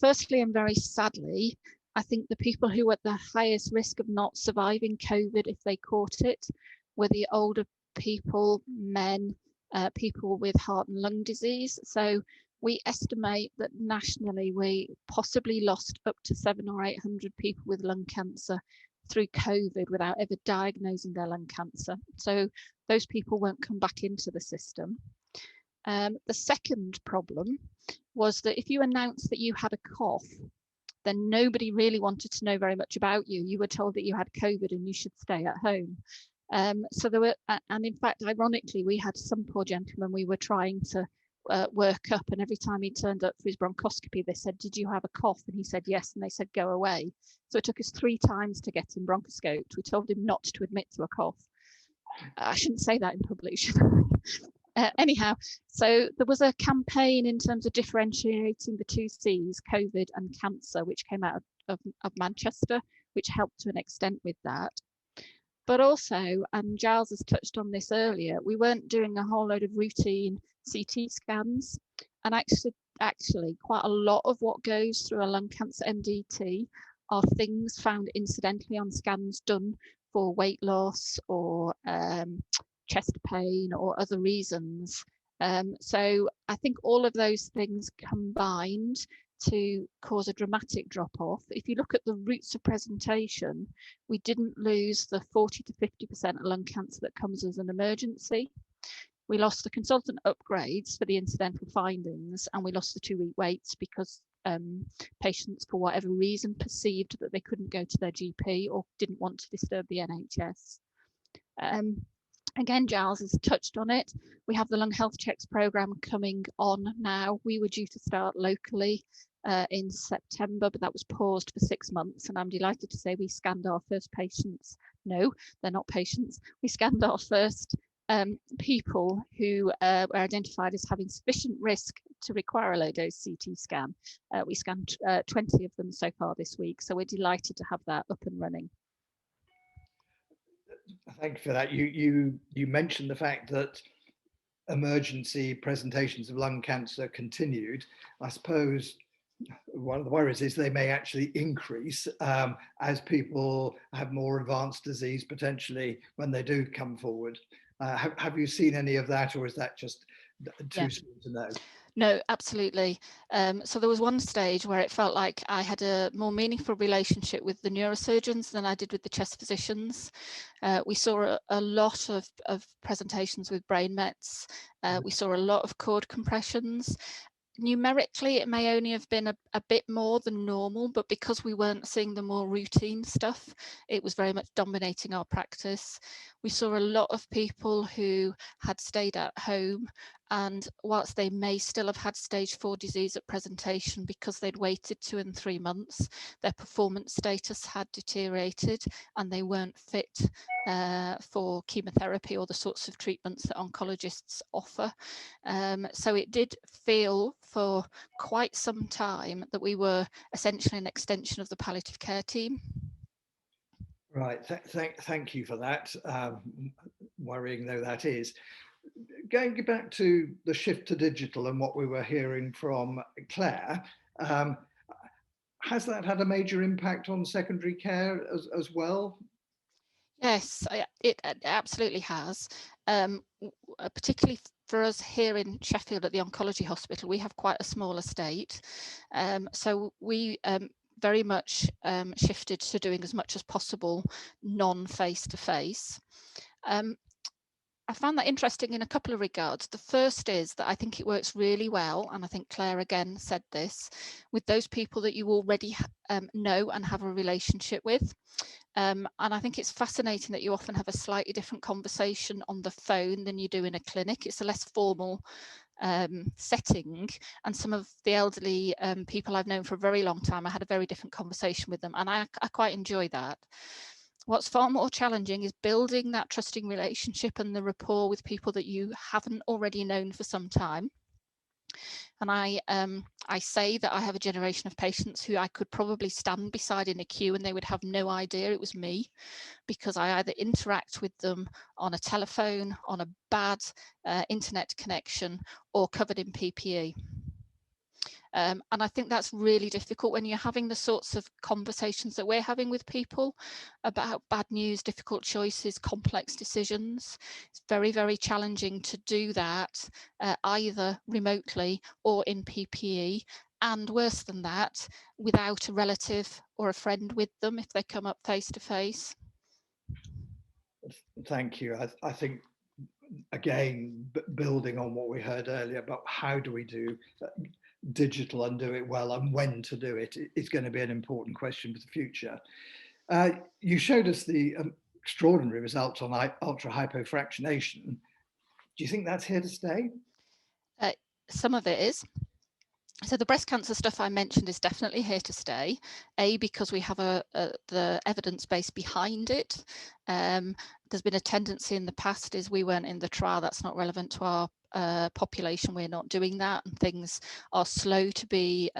Firstly, and very sadly, I think the people who were at the highest risk of not surviving COVID if they caught it were the older people, men, people with heart and lung disease. So we estimate that nationally we possibly lost up to 700 or 800 people with lung cancer through COVID without ever diagnosing their lung cancer. So those people won't come back into the system. The second problem was that if you announced that you had a cough, then nobody really wanted to know very much about you. You were told that you had COVID and you should stay at home. So there were, and in fact, ironically, we had some poor gentleman we were trying to work up, and every time he turned up for his bronchoscopy, they said, "Did you have a cough?" And he said yes, and they said, "Go away." So it took us 3 times to get him bronchoscoped. We told him not to admit to a cough. I shouldn't say that in public, should I? Anyhow, so there was a campaign in terms of differentiating the 2 C's, COVID and cancer, which came out of Manchester, which helped to an extent with that. But also, and Giles has touched on this earlier, we weren't doing a whole load of routine CT scans. And actually quite a lot of what goes through a lung cancer MDT are things found incidentally on scans done for weight loss or chest pain or other reasons. So I think all of those things combined to cause a dramatic drop-off. If you look at the routes of presentation, we didn't lose the 40 to 50% of lung cancer that comes as an emergency. We lost the consultant upgrades for the incidental findings, and we lost the 2-week waits because patients, for whatever reason, perceived that they couldn't go to their GP or didn't want to disturb the NHS. Again, Giles has touched on it. We have the Lung Health Checks programme coming on now. We were due to start locally in September, but that was paused for 6 months. And I'm delighted to say we scanned our first patients. No, they're not patients. We scanned our first people who were identified as having sufficient risk to require a low-dose CT scan. We scanned 20 of them so far this week, so we're delighted to have that up and running. Thank you for that. You mentioned the fact that emergency presentations of lung cancer continued. I suppose one of the worries is they may actually increase as people have more advanced disease potentially when they do come forward. Have you seen any of that, or is that just too soon to know? No, absolutely. So there was one stage where it felt like I had a more meaningful relationship with the neurosurgeons than I did with the chest physicians. We saw a lot of presentations with brain mets. We saw a lot of cord compressions. Numerically, it may only have been a bit more than normal, but because we weren't seeing the more routine stuff, it was very much dominating our practice. We saw a lot of people who had stayed at home, and whilst they may still have had stage 4 disease at presentation because they'd waited 2 and 3 months, their performance status had deteriorated and they weren't fit for chemotherapy or the sorts of treatments that oncologists offer. So it did feel for quite some time that we were essentially an extension of the palliative care team. Right, thank you for that, worrying though that is. Going back to the shift to digital and what we were hearing from Claire, has that had a major impact on secondary care as well? Yes, it absolutely has. Particularly for us here in Sheffield at the Oncology Hospital, we have quite a small estate. So we very much shifted to doing as much as possible non-face-to-face. I found that interesting in a couple of regards. The first is that I think it works really well, and I think Claire again said this, with those people that you already know and have a relationship with. And I think it's fascinating that you often have a slightly different conversation on the phone than you do in a clinic. It's a less formal setting, and some of the elderly people I've known for a very long time, I had a very different conversation with them, and I quite enjoy that. What's far more challenging is building that trusting relationship and the rapport with people that you haven't already known for some time. And I say that I have a generation of patients who I could probably stand beside in a queue and they would have no idea it was me, because I either interact with them on a telephone, on a bad internet connection, or covered in PPE. And I think that's really difficult when you're having the sorts of conversations that we're having with people about bad news, difficult choices, complex decisions. It's very, very challenging to do that either remotely or in PPE. And worse than that, without a relative or a friend with them if they come up face to face. Thank you. I think again, building on what we heard earlier about how do we do digital and do it well, and when to do it is going to be an important question for the future. You showed us the extraordinary results on ultra hypofractionation. Do you think that's here to stay? Some of it is. So the breast cancer stuff I mentioned is definitely here to stay, because we have the evidence base behind it. There's been a tendency in the past is we weren't in the trial, that's not relevant to our population, we're not doing that, and things are slow to be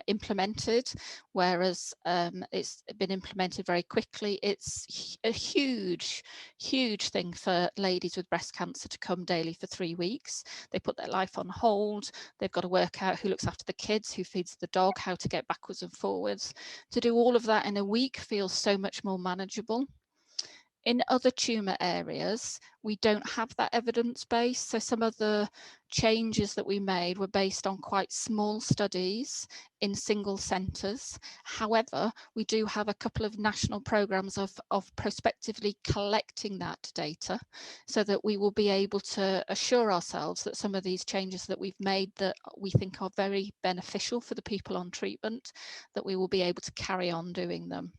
implemented, whereas it's been implemented very quickly. It's a huge thing for ladies with breast cancer to come daily for 3 weeks. They put their life on hold, they've got to work out who looks after the kids, who feeds the dog, how to get backwards and forwards. To do all of that in a week feels so much more manageable. In other tumour areas, we don't have that evidence base. So some of the changes that we made were based on quite small studies in single centres. However, we do have a couple of national programmes of prospectively collecting that data, so that we will be able to assure ourselves that some of these changes that we've made that we think are very beneficial for the people on treatment, that we will be able to carry on doing them.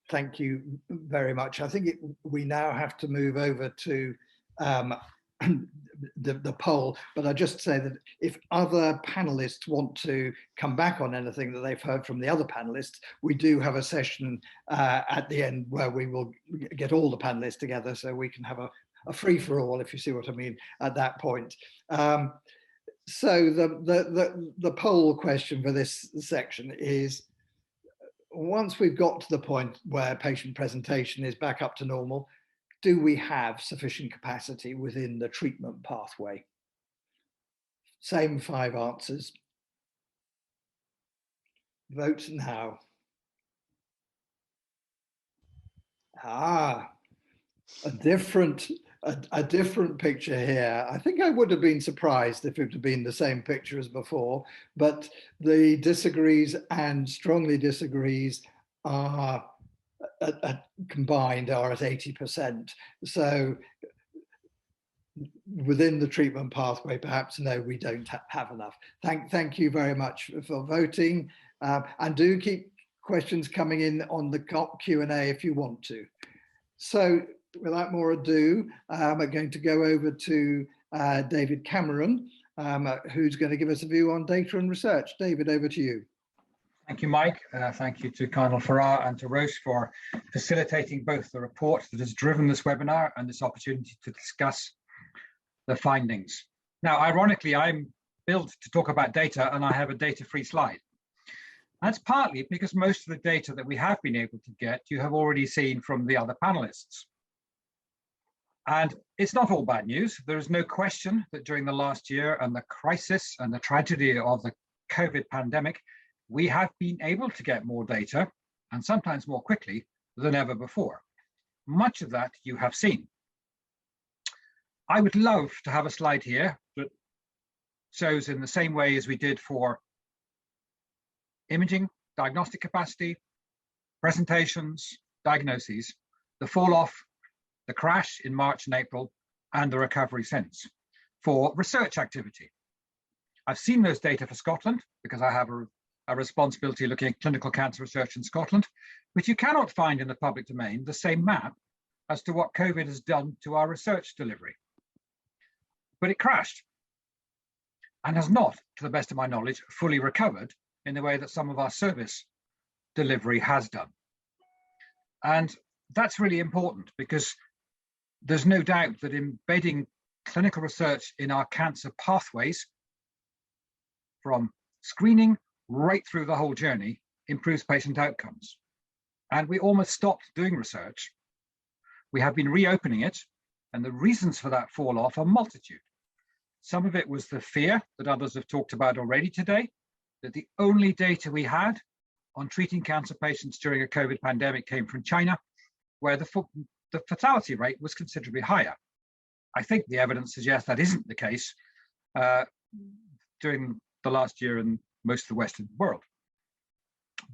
Thank you very much. I think we now have to move over to the poll, but I just say that if other panelists want to come back on anything that they've heard from the other panelists, we do have a session at the end where we will get all the panelists together, so we can have a free-for-all, if you see what I mean, at that point. So the poll question for this section is, once we've got to the point where patient presentation is back up to normal, do we have sufficient capacity within the treatment pathway? Same 5 answers. Vote now. A different picture here. I think I would have been surprised if it had been the same picture as before, but the disagrees and strongly disagrees are combined are at 80%. So within the treatment pathway, perhaps no, we don't have enough. Thank you very much for voting, and do keep questions coming in on the Q&A if you want to. So without more ado, I'm going to go over to David Cameron, who's going to give us a view on data and research. David, over to you. Thank you, Mike. Thank you to Cardinal Farrar and to Roche for facilitating both the report that has driven this webinar and this opportunity to discuss the findings. Now, ironically, I'm billed to talk about data, and I have a data-free slide. That's partly because most of the data that we have been able to get, you have already seen from the other panelists. And it's not all bad news. There is no question that during the last year and the crisis and the tragedy of the COVID pandemic, we have been able to get more data, and sometimes more quickly than ever before. Much of that you have seen. I would love to have a slide here that shows, in the same way as we did for imaging, diagnostic capacity, presentations, diagnoses, the fall off, the crash in March and April, and the recovery since, for research activity. I've seen those data for Scotland because I have a responsibility looking at clinical cancer research in Scotland, but you cannot find in the public domain the same map as to what COVID has done to our research delivery. But it crashed and has not, to the best of my knowledge, fully recovered in the way that some of our service delivery has done. And that's really important, because there's no doubt that embedding clinical research in our cancer pathways, from screening right through the whole journey, improves patient outcomes. And we almost stopped doing research. We have been reopening it, and the reasons for that fall off are multitude. Some of it was the fear that others have talked about already today, that the only data we had on treating cancer patients during a COVID pandemic came from China, where the fatality rate was considerably higher. I think the evidence suggests that isn't the case during the last year in most of the Western world.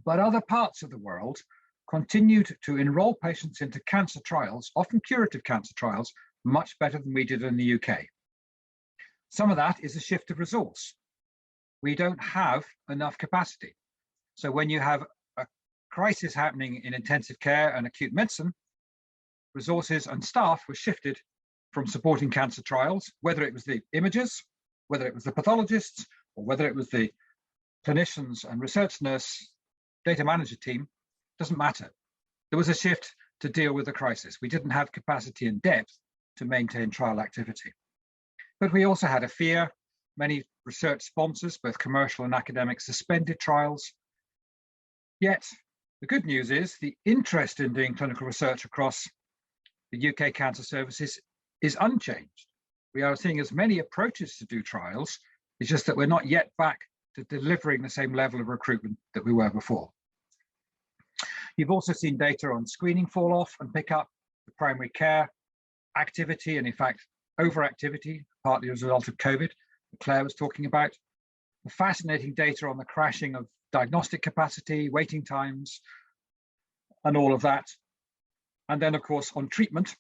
But other parts of the world continued to enroll patients into cancer trials, often curative cancer trials, much better than we did in the UK. Some of that is a shift of resource. We don't have enough capacity. So when you have a crisis happening in intensive care and acute medicine, resources and staff were shifted from supporting cancer trials, whether it was the imagers, whether it was the pathologists, or whether it was the clinicians and research nurse data manager team, doesn't matter. There was a shift to deal with the crisis. We didn't have capacity and depth to maintain trial activity. But we also had a fear. Many research sponsors, both commercial and academic, suspended trials. Yet, the good news is the interest in doing clinical research across the UK cancer services is unchanged. We are seeing as many approaches to do trials. It's just that we're not yet back to delivering the same level of recruitment that we were before. You've also seen data on screening fall off and pick up, the primary care activity, and in fact, overactivity, partly as a result of COVID, that Claire was talking about. The fascinating data on the crashing of diagnostic capacity, waiting times, and all of that. And then, of course, on treatment,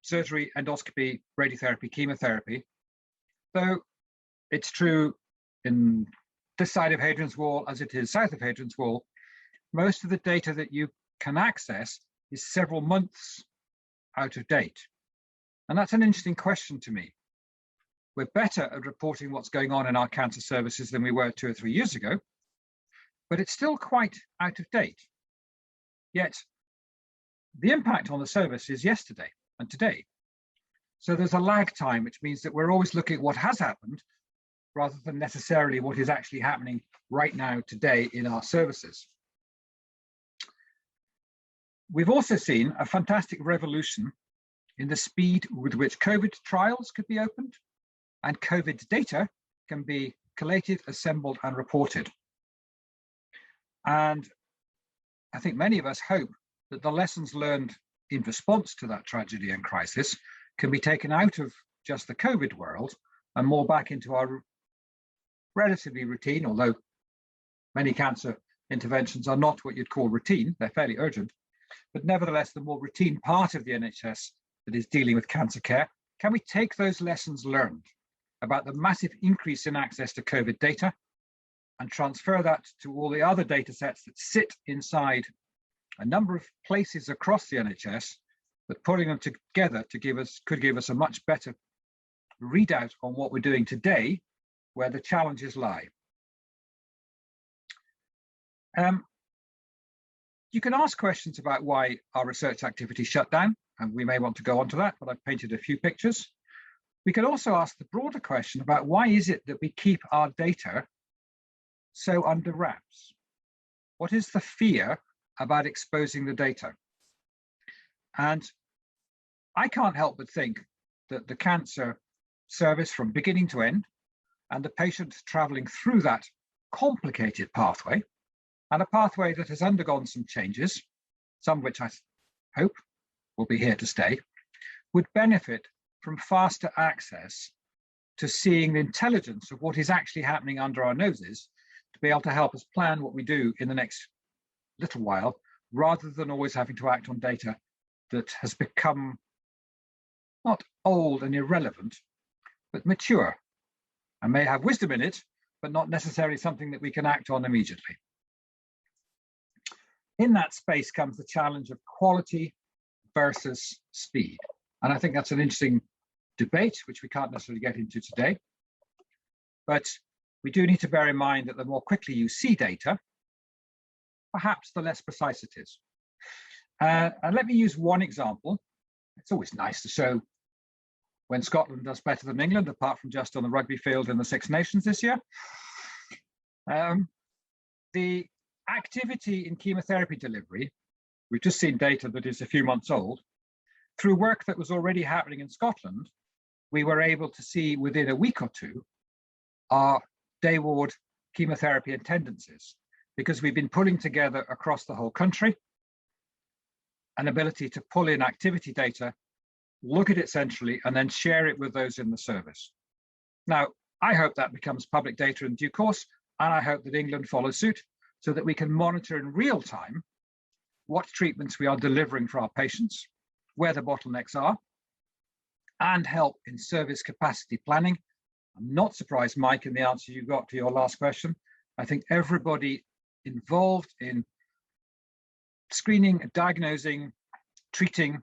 surgery, endoscopy, radiotherapy, chemotherapy. Though it's true in this side of Hadrian's Wall as it is south of Hadrian's Wall, most of the data that you can access is several months out of date. And that's an interesting question to me. We're better at reporting what's going on in our cancer services than we were 2 or 3 years ago, but it's still quite out of date. Yet the impact on the service is yesterday and today. So there's a lag time, which means that we're always looking at what has happened rather than necessarily what is actually happening right now today in our services. We've also seen a fantastic revolution in the speed with which COVID trials could be opened and COVID data can be collated, assembled, and reported. And I think many of us hope that the lessons learned in response to that tragedy and crisis can be taken out of just the COVID world and more back into our relatively routine, although many cancer interventions are not what you'd call routine, they're fairly urgent, but nevertheless the more routine part of the NHS that is dealing with cancer care. Can we take those lessons learned about the massive increase in access to COVID data and transfer that to all the other data sets that sit inside a number of places across the NHS, but putting them together to could give us a much better readout on what we're doing today, where the challenges lie. You can ask questions about why our research activity shut down, and we may want to go on to that, but I've painted a few pictures. We could also ask the broader question about why is it that we keep our data so under wraps? What is the fear about exposing the data? And I can't help but think that the cancer service from beginning to end and the patient traveling through that complicated pathway, and a pathway that has undergone some changes, some of which I hope will be here to stay, would benefit from faster access to seeing the intelligence of what is actually happening under our noses to be able to help us plan what we do in the next little while, rather than always having to act on data that has become not old and irrelevant, but mature and may have wisdom in it, but not necessarily something that we can act on immediately. In that space comes the challenge of quality versus speed. And I think that's an interesting debate, which we can't necessarily get into today. But we do need to bear in mind that the more quickly you see data, perhaps the less precise it is. And let me use one example. It's always nice to show when Scotland does better than England, apart from just on the rugby field in the Six Nations this year. The activity in chemotherapy delivery, we've just seen data that is a few months old. Through work that was already happening in Scotland, we were able to see within a week or two our day ward chemotherapy attendances, because we've been pulling together across the whole country an ability to pull in activity data, look at it centrally, and then share it with those in the service. Now, I hope that becomes public data in due course, and I hope that England follows suit so that we can monitor in real time what treatments we are delivering for our patients, where the bottlenecks are, and help in service capacity planning. I'm not surprised, Mike, in the answer you got to your last question. I think everybody involved in screening, diagnosing, treating,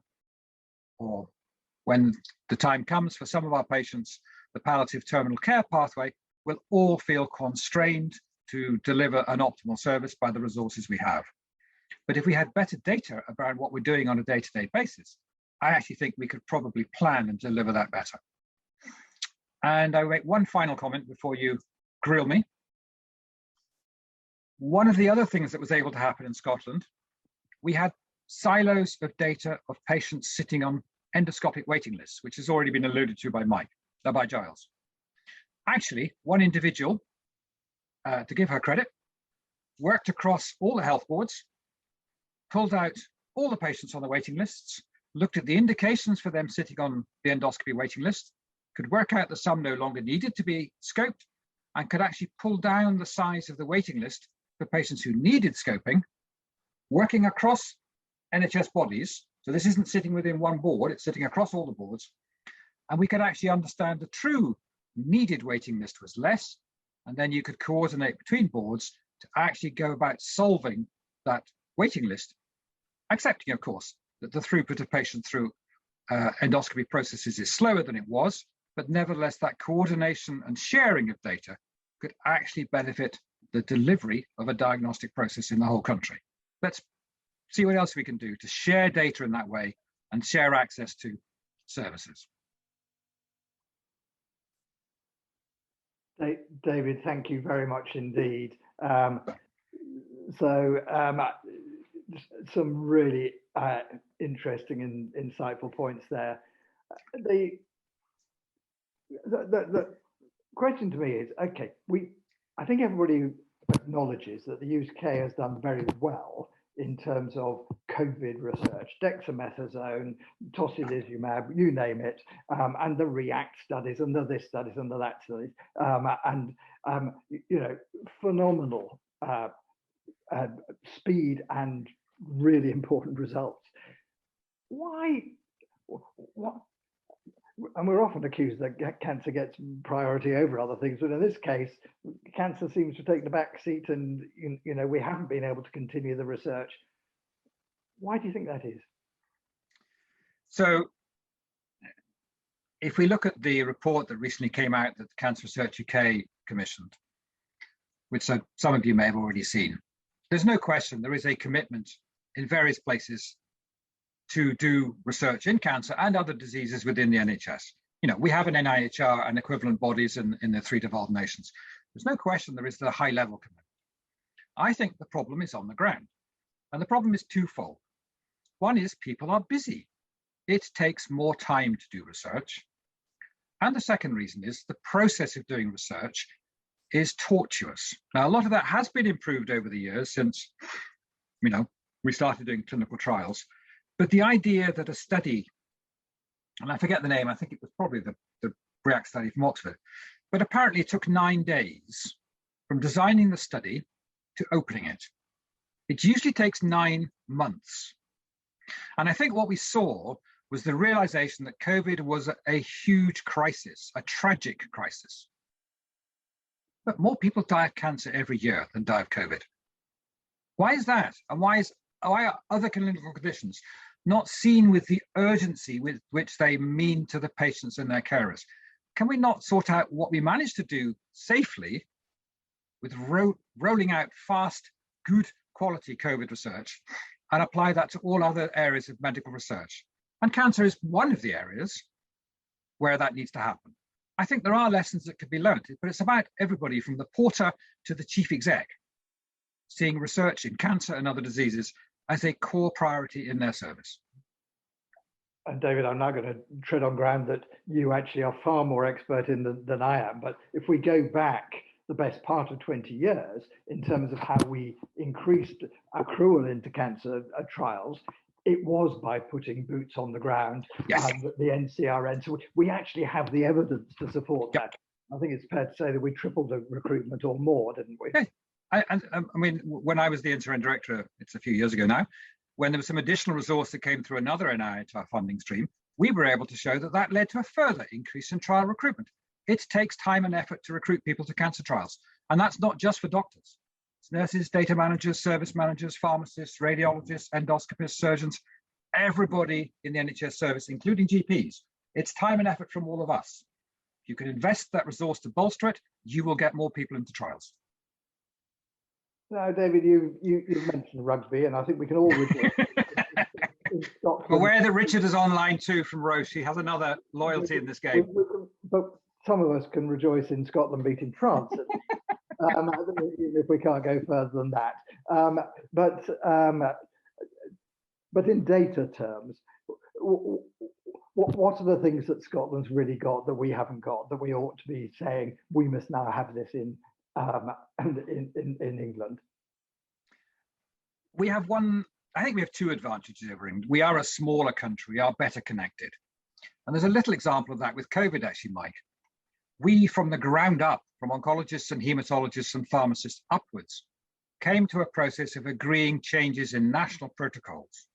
or when the time comes for some of our patients, the palliative terminal care pathway, will all feel constrained to deliver an optimal service by the resources we have. But if we had better data about what we're doing on a day-to-day basis, I actually think we could probably plan and deliver that better. And I will make one final comment before you grill me. One of the other things that was able to happen in Scotland, we had silos of data of patients sitting on endoscopic waiting lists, which has already been alluded to by by Giles. Actually, one individual, to give her credit, worked across all the health boards, pulled out all the patients on the waiting lists, looked at the indications for them sitting on the endoscopy waiting list, could work out that some no longer needed to be scoped, and could actually pull down the size of the waiting list for patients who needed scoping, working across NHS bodies. So this isn't sitting within one board, it's sitting across all the boards. And we could actually understand the true needed waiting list was less, and then you could coordinate between boards to actually go about solving that waiting list, accepting, of course, that the throughput of patients through endoscopy processes is slower than it was, but nevertheless, that coordination and sharing of data could actually benefit the delivery of a diagnostic process in the whole country. Let's see what else we can do to share data in that way and share access to services. David, thank you very much indeed. Some really interesting and insightful points there. The question to me is, okay, I think everybody acknowledges that the UK has done very well in terms of COVID research, dexamethasone, tocilizumab, you name it, and the REACT studies and the this studies and the that studies, you know, phenomenal speed and really important results. Why? What? And we're often accused that cancer gets priority over other things, but in this case, cancer seems to take the back seat, and you know, we haven't been able to continue the research. Why do you think that is? So, if we look at the report that recently came out that Cancer Research UK commissioned, which some of you may have already seen, there's no question there is a commitment in various places to do research in cancer and other diseases within the NHS. You know, we have an NIHR and equivalent bodies in the 3 devolved nations. There's no question there is the high level commitment. I think the problem is on the ground, and the problem is twofold. One is people are busy. It takes more time to do research. And the second reason is the process of doing research is tortuous. Now, a lot of that has been improved over the years since, you know, we started doing clinical trials. But the idea that a study, and I forget the name, I think it was probably the REACT study from Oxford, but apparently it took 9 days from designing the study to opening it. It usually takes 9 months. And I think what we saw was the realization that COVID was a huge crisis, a tragic crisis. But more people die of cancer every year than die of COVID. Why is that? And why are other clinical conditions not seen with the urgency with which they mean to the patients and their carers? Can we not sort out what we managed to do safely with rolling out fast, good quality COVID research and apply that to all other areas of medical research? And cancer is one of the areas where that needs to happen. I think there are lessons that could be learned, but it's about everybody from the porter to the chief exec seeing research in cancer and other diseases as a core priority in their service. And David, I'm now going to tread on ground that you actually are far more expert in than I am. But if we go back the best part of 20 years in terms of how we increased accrual into cancer trials, it was by putting boots on the ground, yes. The NCRN. So we actually have the evidence to support that. I think it's fair to say that we tripled the recruitment or more, didn't we? Okay. I mean, when I was the interim director, it's a few years ago now, when there was some additional resource that came through another NIHR funding stream, we were able to show that that led to a further increase in trial recruitment. It takes time and effort to recruit people to cancer trials. And that's not just for doctors. It's nurses, data managers, service managers, pharmacists, radiologists, endoscopists, surgeons, everybody in the NHS service, including GPs. It's time and effort from all of us. If you can invest that resource to bolster it, you will get more people into trials. Now, David, you've mentioned rugby, and I think we can all rejoice. Aware that Richard is online too from Roche. He has another loyalty in this game. But some of us can rejoice in Scotland beating France, if we can't go further than that. But in data terms, what are the things that Scotland's really got that we haven't got, that we ought to be saying we must now have this in England? We have I think we have two advantages over England. We are a smaller country, we are better connected. And there's a little example of that with COVID actually, Mike. We, from the ground up, from oncologists and hematologists and pharmacists upwards, came to a process of agreeing changes in national protocols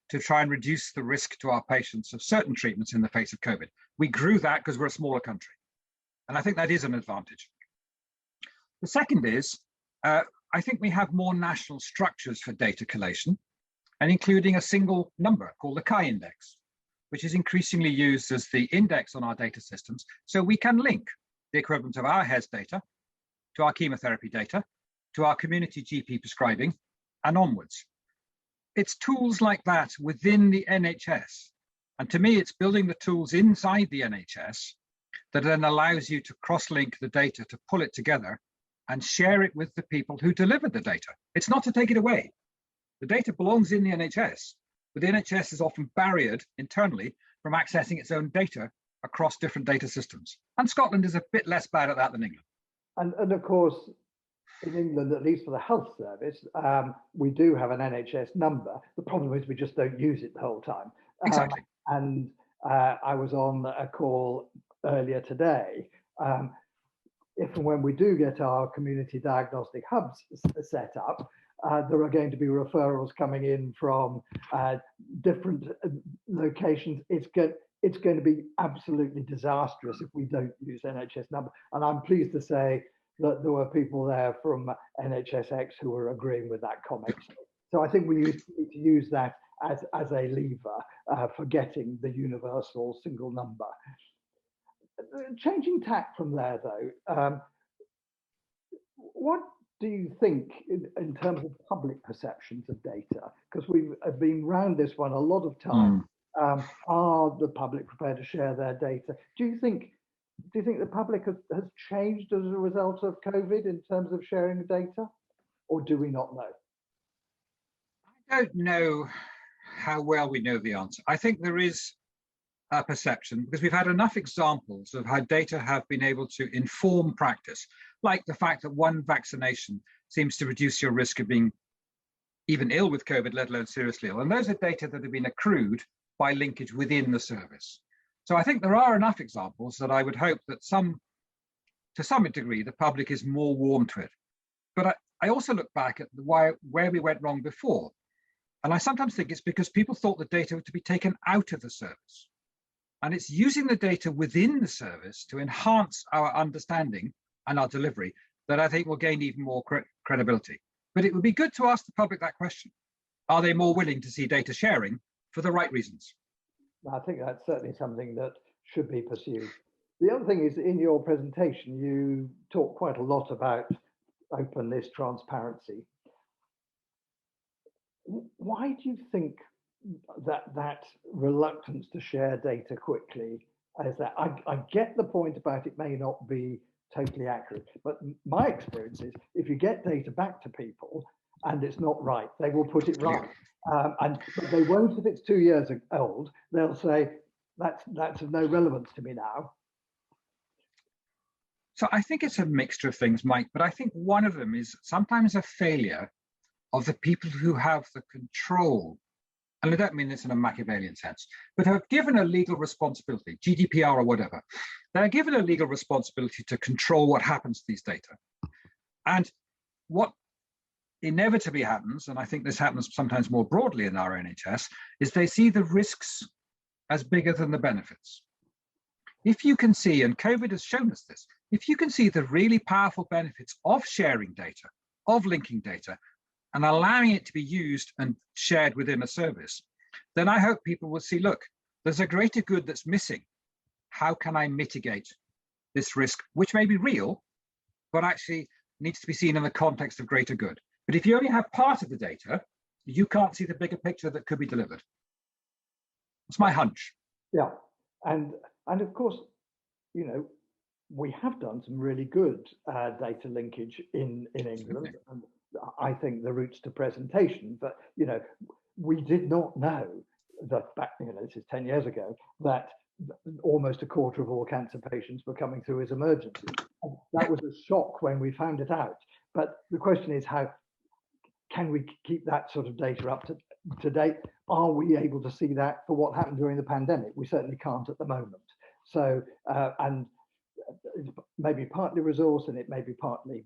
to try and reduce the risk to our patients of certain treatments in the face of COVID. We grew that because we're a smaller country. And I think that is an advantage. The second is, I think we have more national structures for data collation, and including a single number called the Chi index, which is increasingly used as the index on our data systems. So we can link the equivalent of our HES data to our chemotherapy data, to our community GP prescribing, and onwards. It's tools like that within the NHS. And to me, it's building the tools inside the NHS that then allows you to cross-link the data, to pull it together and share it with the people who deliver the data. It's not to take it away. The data belongs in the NHS, but the NHS is often barriered internally from accessing its own data across different data systems. And Scotland is a bit less bad at that than England. And of course, in England, at least for the health service, we do have an NHS number. The problem is we just don't use it the whole time. Exactly. I was on a call earlier today. If and when we do get our community diagnostic hubs set up, there are going to be referrals coming in from different locations. It's going to be absolutely disastrous if we don't use NHS number. And I'm pleased to say that there were people there from NHSX who were agreeing with that comment. So I think we need to use that as a lever for getting the universal single number. Changing tack from there, though, what do you think in terms of public perceptions of data? Because we've been round this one a lot of time. Are the public prepared to share their data? Do you think the public has changed as a result of COVID in terms of sharing the data, or do we not know? I don't know how well we know the answer. I think there is a perception, because we've had enough examples of how data have been able to inform practice, like the fact that one vaccination seems to reduce your risk of being even ill with COVID, let alone seriously ill. And those are data that have been accrued by linkage within the service. So I think there are enough examples that I would hope that to some degree, the public is more warm to it. But I also look back at where we went wrong before. And I sometimes think it's because people thought the data were to be taken out of the service. And it's using the data within the service to enhance our understanding and our delivery that I think will gain even more credibility. But it would be good to ask the public that question. Are they more willing to see data sharing for the right reasons? I think that's certainly something that should be pursued. The other thing is, in your presentation, you talk quite a lot about openness, transparency. Why do you think that reluctance to share data quickly is that? I get the point about it may not be totally accurate, but my experience is if you get data back to people and it's not right, they will put it right. But they won't if it's 2 years old. They'll say that's of no relevance to me now. So I think it's a mixture of things, Mike, but I think one of them is sometimes a failure of the people who have the control, and I don't mean this in a Machiavellian sense, but have given a legal responsibility, GDPR or whatever. They're given a legal responsibility to control what happens to these data. And what inevitably happens, and I think this happens sometimes more broadly in our NHS, is they see the risks as bigger than the benefits. If you can see, and COVID has shown us this, if you can see the really powerful benefits of sharing data, of linking data, and allowing it to be used and shared within a service, then I hope people will see, look, there's a greater good that's missing. How can I mitigate this risk, which may be real, but actually needs to be seen in the context of greater good? But if you only have part of the data, you can't see the bigger picture that could be delivered. It's my hunch. Yeah, and of course, you know, we have done some really good data linkage in England. And I think the routes to presentation, but you know, we did not know that back, you know, this is 10 years ago, that almost a quarter of all cancer patients were coming through as emergencies. That was a shock when we found it out. But the question is, how can we keep that sort of data up to date? Are we able to see that for what happened during the pandemic? We certainly can't at the moment. So, and it's maybe partly resource, and it may be partly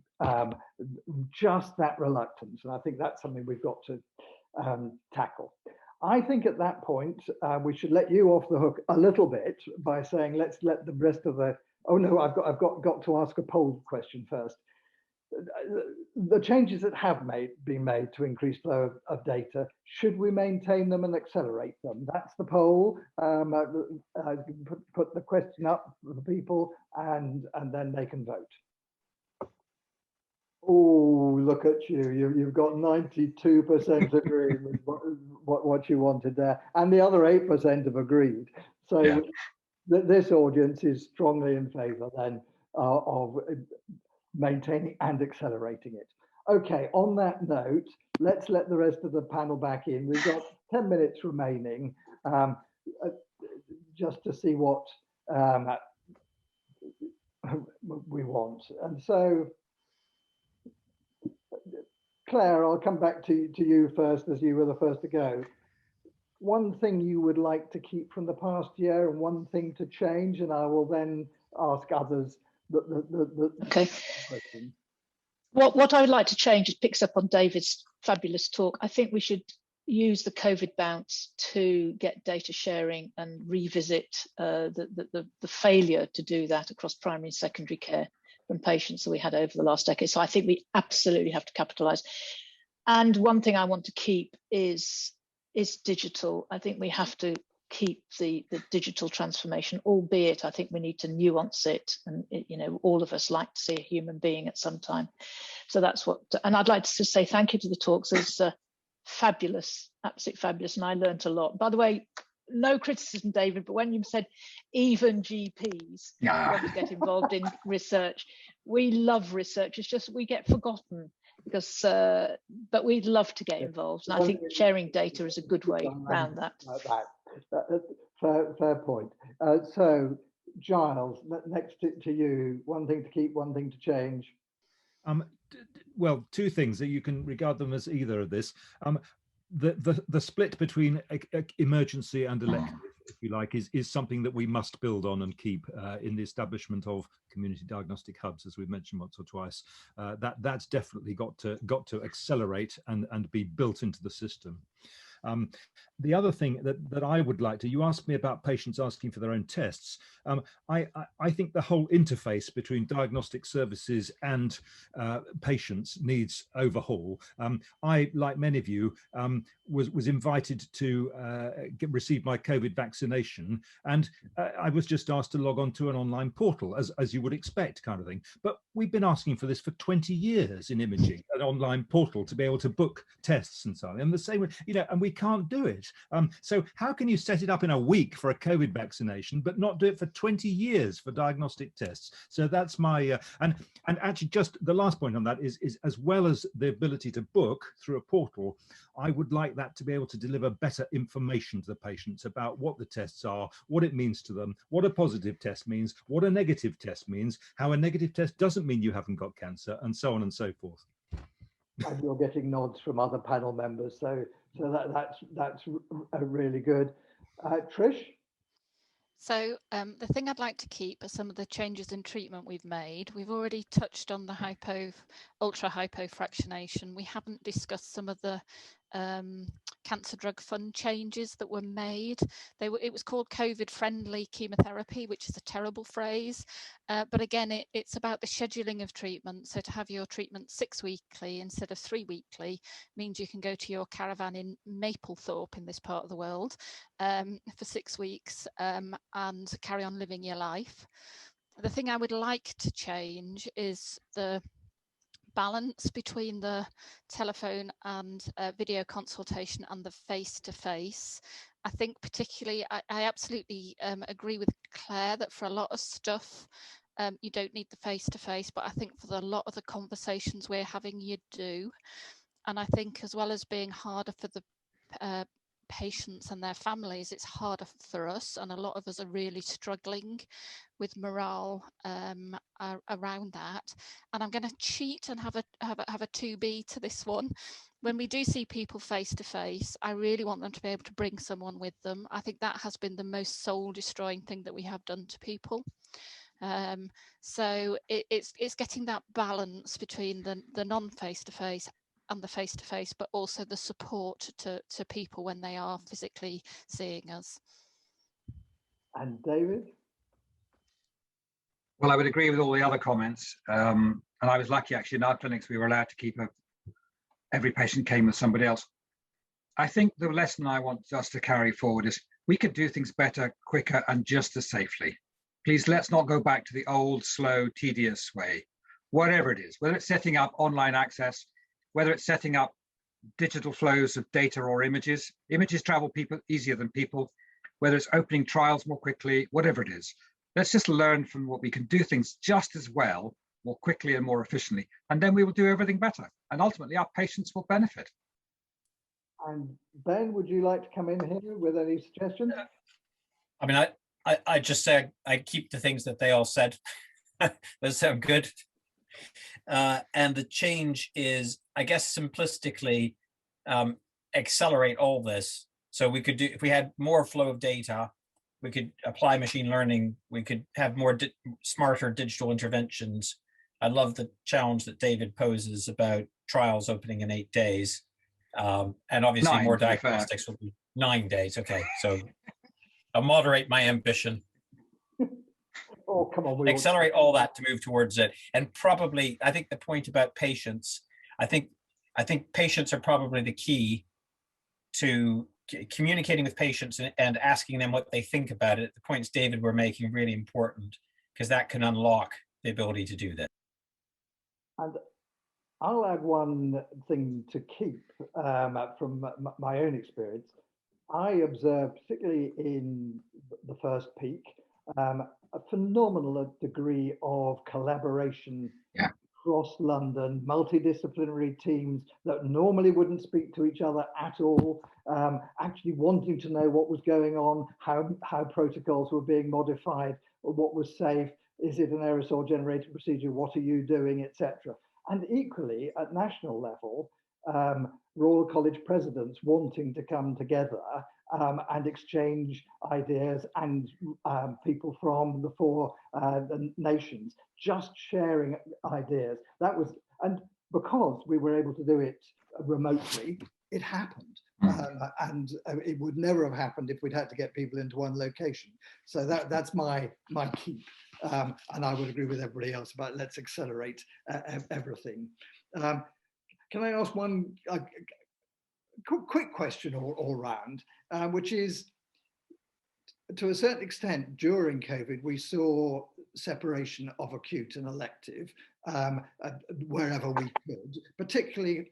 just that reluctance. And I think that's something we've got to tackle. I think at that point, we should let you off the hook a little bit by saying, let's let the rest of the, oh no, I've got to ask a poll question first. The changes that have been made to increase flow of data, should we maintain them and accelerate them? That's the poll. Put the question up for the people, and then they can vote. Oh, look at you! You've got 92% agree with what you wanted there, and the other 8% have agreed. So yeah. This audience is strongly in favour then of maintaining and accelerating it. Okay, on that note, let's let the rest of the panel back in. We've got 10 minutes remaining just to see what we want. And so, Claire, I'll come back to you first, as you were the first to go. One thing you would like to keep from the past year and one thing to change, and I will then ask others okay. Question. What I would like to change, it picks up on David's fabulous talk. I think we should use the COVID bounce to get data sharing and revisit the failure to do that across primary and secondary care from patients that we had over the last decade. So I think we absolutely have to capitalise. And one thing I want to keep is digital. I think we have to keep the digital transformation, albeit I think we need to nuance it, and you know, all of us like to see a human being at some time. So that's what, and I'd like to say thank you to the talks. It's fabulous, absolutely fabulous, and I learned a lot. By the way, no criticism, David, but when you said even GPs want to get involved in research, we love research. It's just we get forgotten because, but we'd love to get involved, and I think sharing data is a good way around that. Fair point. So, Giles, next to you, one thing to keep, one thing to change. Well, two things that you can regard them as either of this. The split between emergency and elective, if you like, is something that we must build on and keep in the establishment of community diagnostic hubs, as we've mentioned once or twice. That's definitely got to accelerate and be built into the system. The other thing that I would like to, you asked me about patients asking for their own tests. I think the whole interface between diagnostic services and patients needs overhaul. I, like many of you, was invited to receive my COVID vaccination, and I was just asked to log on to an online portal, as you would expect, kind of thing. But we've been asking for this for 20 years in imaging, an online portal to be able to book tests and so on. And the same way, you know, and we can't do it. So how can you set it up in a week for a COVID vaccination, but not do it for 20 years for diagnostic tests? So that's my, and actually just the last point on that is as well as the ability to book through a portal, I would like that to be able to deliver better information to the patients about what the tests are, what it means to them, what a positive test means, what a negative test means, how a negative test doesn't mean you haven't got cancer, and so on and so forth. And you're getting nods from other panel members, so that's really good. Trish? So the thing I'd like to keep are some of the changes in treatment we've made. We've already touched on the ultra hypofractionation. We haven't discussed some of the cancer drug fund changes that were made. It was called COVID-friendly chemotherapy, which is a terrible phrase. But again, it's about the scheduling of treatment. So to have your treatment 6 weekly instead of 3 weekly means you can go to your caravan in Maplethorpe in this part of the world for 6 weeks and carry on living your life. The thing I would like to change is the balance between the telephone and video consultation and the face-to-face. I think particularly, I absolutely agree with Claire that for a lot of stuff, you don't need the face-to-face, but I think for a lot of the conversations we're having, you do. And I think as well as being harder for the patients and their families, it's harder for us, and a lot of us are really struggling with morale around that. And I'm going to cheat and have a 2B to this one. When we do see people face to face, I really want them to be able to bring someone with them. I think that has been the most soul destroying thing that we have done to people. So it's getting that balance between the non face to face and the face-to-face, but also the support to people when they are physically seeing us. And David? Well, I would agree with all the other comments. And I was lucky, actually, in our clinics, we were allowed to keep every patient came with somebody else. I think the lesson I want us to carry forward is we could do things better, quicker, and just as safely. Please, let's not go back to the old, slow, tedious way, whatever it is, whether it's setting up online access, whether it's setting up digital flows of data or images. Images travel people easier than people, whether it's opening trials more quickly, whatever it is. Let's just learn from what we can do things just as well, more quickly and more efficiently, and then we will do everything better. And ultimately, our patients will benefit. And Ben, would you like to come in here with any suggestions? I mean, I just say I keep the things that they all said. Those sound good. And the change is, I guess, simplistically accelerate all this. So we could do, if we had more flow of data, we could apply machine learning, we could have more smarter digital interventions. I love the challenge that David poses about trials opening in 8 days. And obviously 9, more diagnostics will be 9 days. Okay, so I'll moderate my ambition. Oh, come on. Accelerate all that to move towards it. And probably, I think the point about patients, I think patients are probably the key to communicating with patients and asking them what they think about it. The points David were making really important, because that can unlock the ability to do that. And I'll add one thing to keep from my own experience. I observed, particularly in the first peak, a phenomenal degree of collaboration across London, multidisciplinary teams that normally wouldn't speak to each other at all, actually wanting to know what was going on, how protocols were being modified, or what was safe, is it an aerosol generated procedure, what are you doing, etc. And equally, at national level, Royal College presidents wanting to come together and exchange ideas, and people from the 4 nations just sharing ideas. That was, and because we were able to do it remotely, it happened. And it would never have happened if we'd had to get people into one location. So that's my keep. And I would agree with everybody else about let's accelerate everything. Can I ask one quick question all round, which is, to a certain extent, during COVID, we saw separation of acute and elective wherever we could, particularly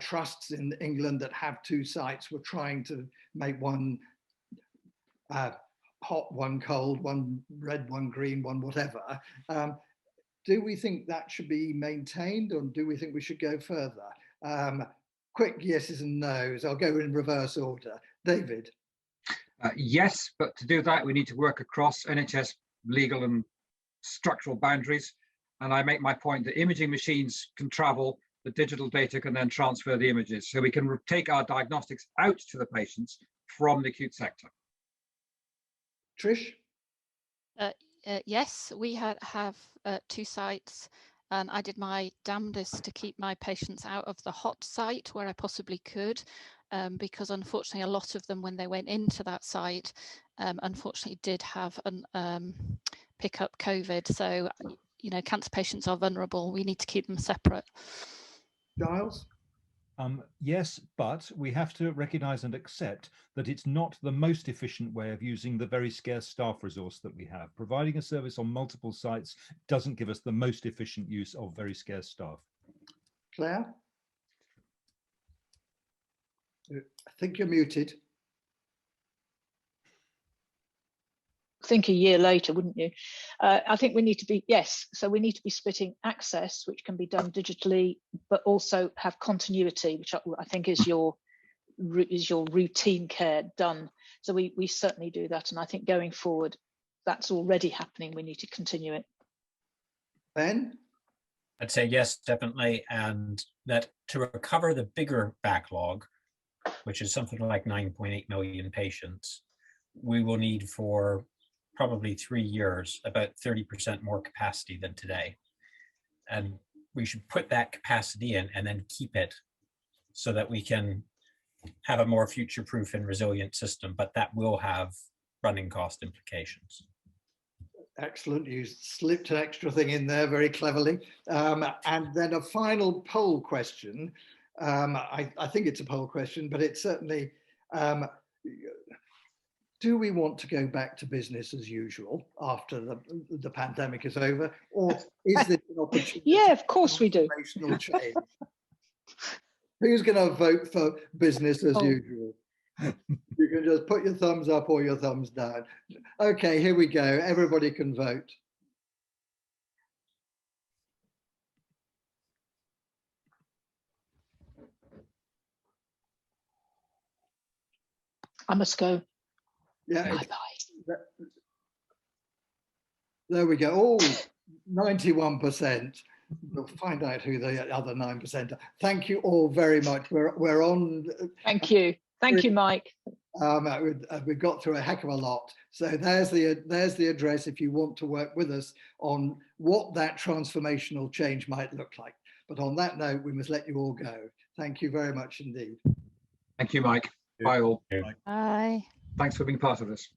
trusts in England that have 2 sites were trying to make one hot, one cold, one red, one green, one whatever. Do we think that should be maintained, or do we think we should go further? Quick yeses and nos. I'll go in reverse order. David? Yes, but to do that, we need to work across NHS legal and structural boundaries. And I make my point that imaging machines can travel, the digital data can then transfer the images. So we can take our diagnostics out to the patients from the acute sector. Trish? Yes, we have 2 sites and I did my damnedest to keep my patients out of the hot site where I possibly could, because unfortunately a lot of them, when they went into that site, unfortunately did have pick up COVID. So, you know, cancer patients are vulnerable. We need to keep them separate. Giles? Yes, but we have to recognise and accept that it's not the most efficient way of using the very scarce staff resource that we have. Providing a service on multiple sites doesn't give us the most efficient use of very scarce staff. Claire? I think you're muted. Think a year later, wouldn't you? I think we need to be, yes, so we need to be splitting access, which can be done digitally, but also have continuity, which I think is your routine care done. So we certainly do that, and I think going forward, that's already happening. We need to continue it. Ben? I'd say yes, definitely, and that to recover the bigger backlog, which is something like 9.8 million patients, we will need for probably 3 years, about 30% more capacity than today. And we should put that capacity in and then keep it so that we can have a more future-proof and resilient system, but that will have running cost implications. Excellent. You slipped an extra thing in there very cleverly. And then a final poll question. I think it's a poll question, but it's certainly, do we want to go back to business as usual after the pandemic is over? Or is this an opportunity? Yeah, of course we do. Change? Who's going to vote for business as usual? You can just put your thumbs up or your thumbs down. Okay, here we go. Everybody can vote. I must go. Yeah. Bye-bye. There we go. Oh, 91%. We'll find out who the other 9% are. Thank you all very much. We're on. Thank you. Thank you, Mike. We've got through a heck of a lot. So there's the address if you want to work with us on what that transformational change might look like. But on that note, we must let you all go. Thank you very much indeed. Thank you, Mike. Bye all. Bye. Thanks for being part of this.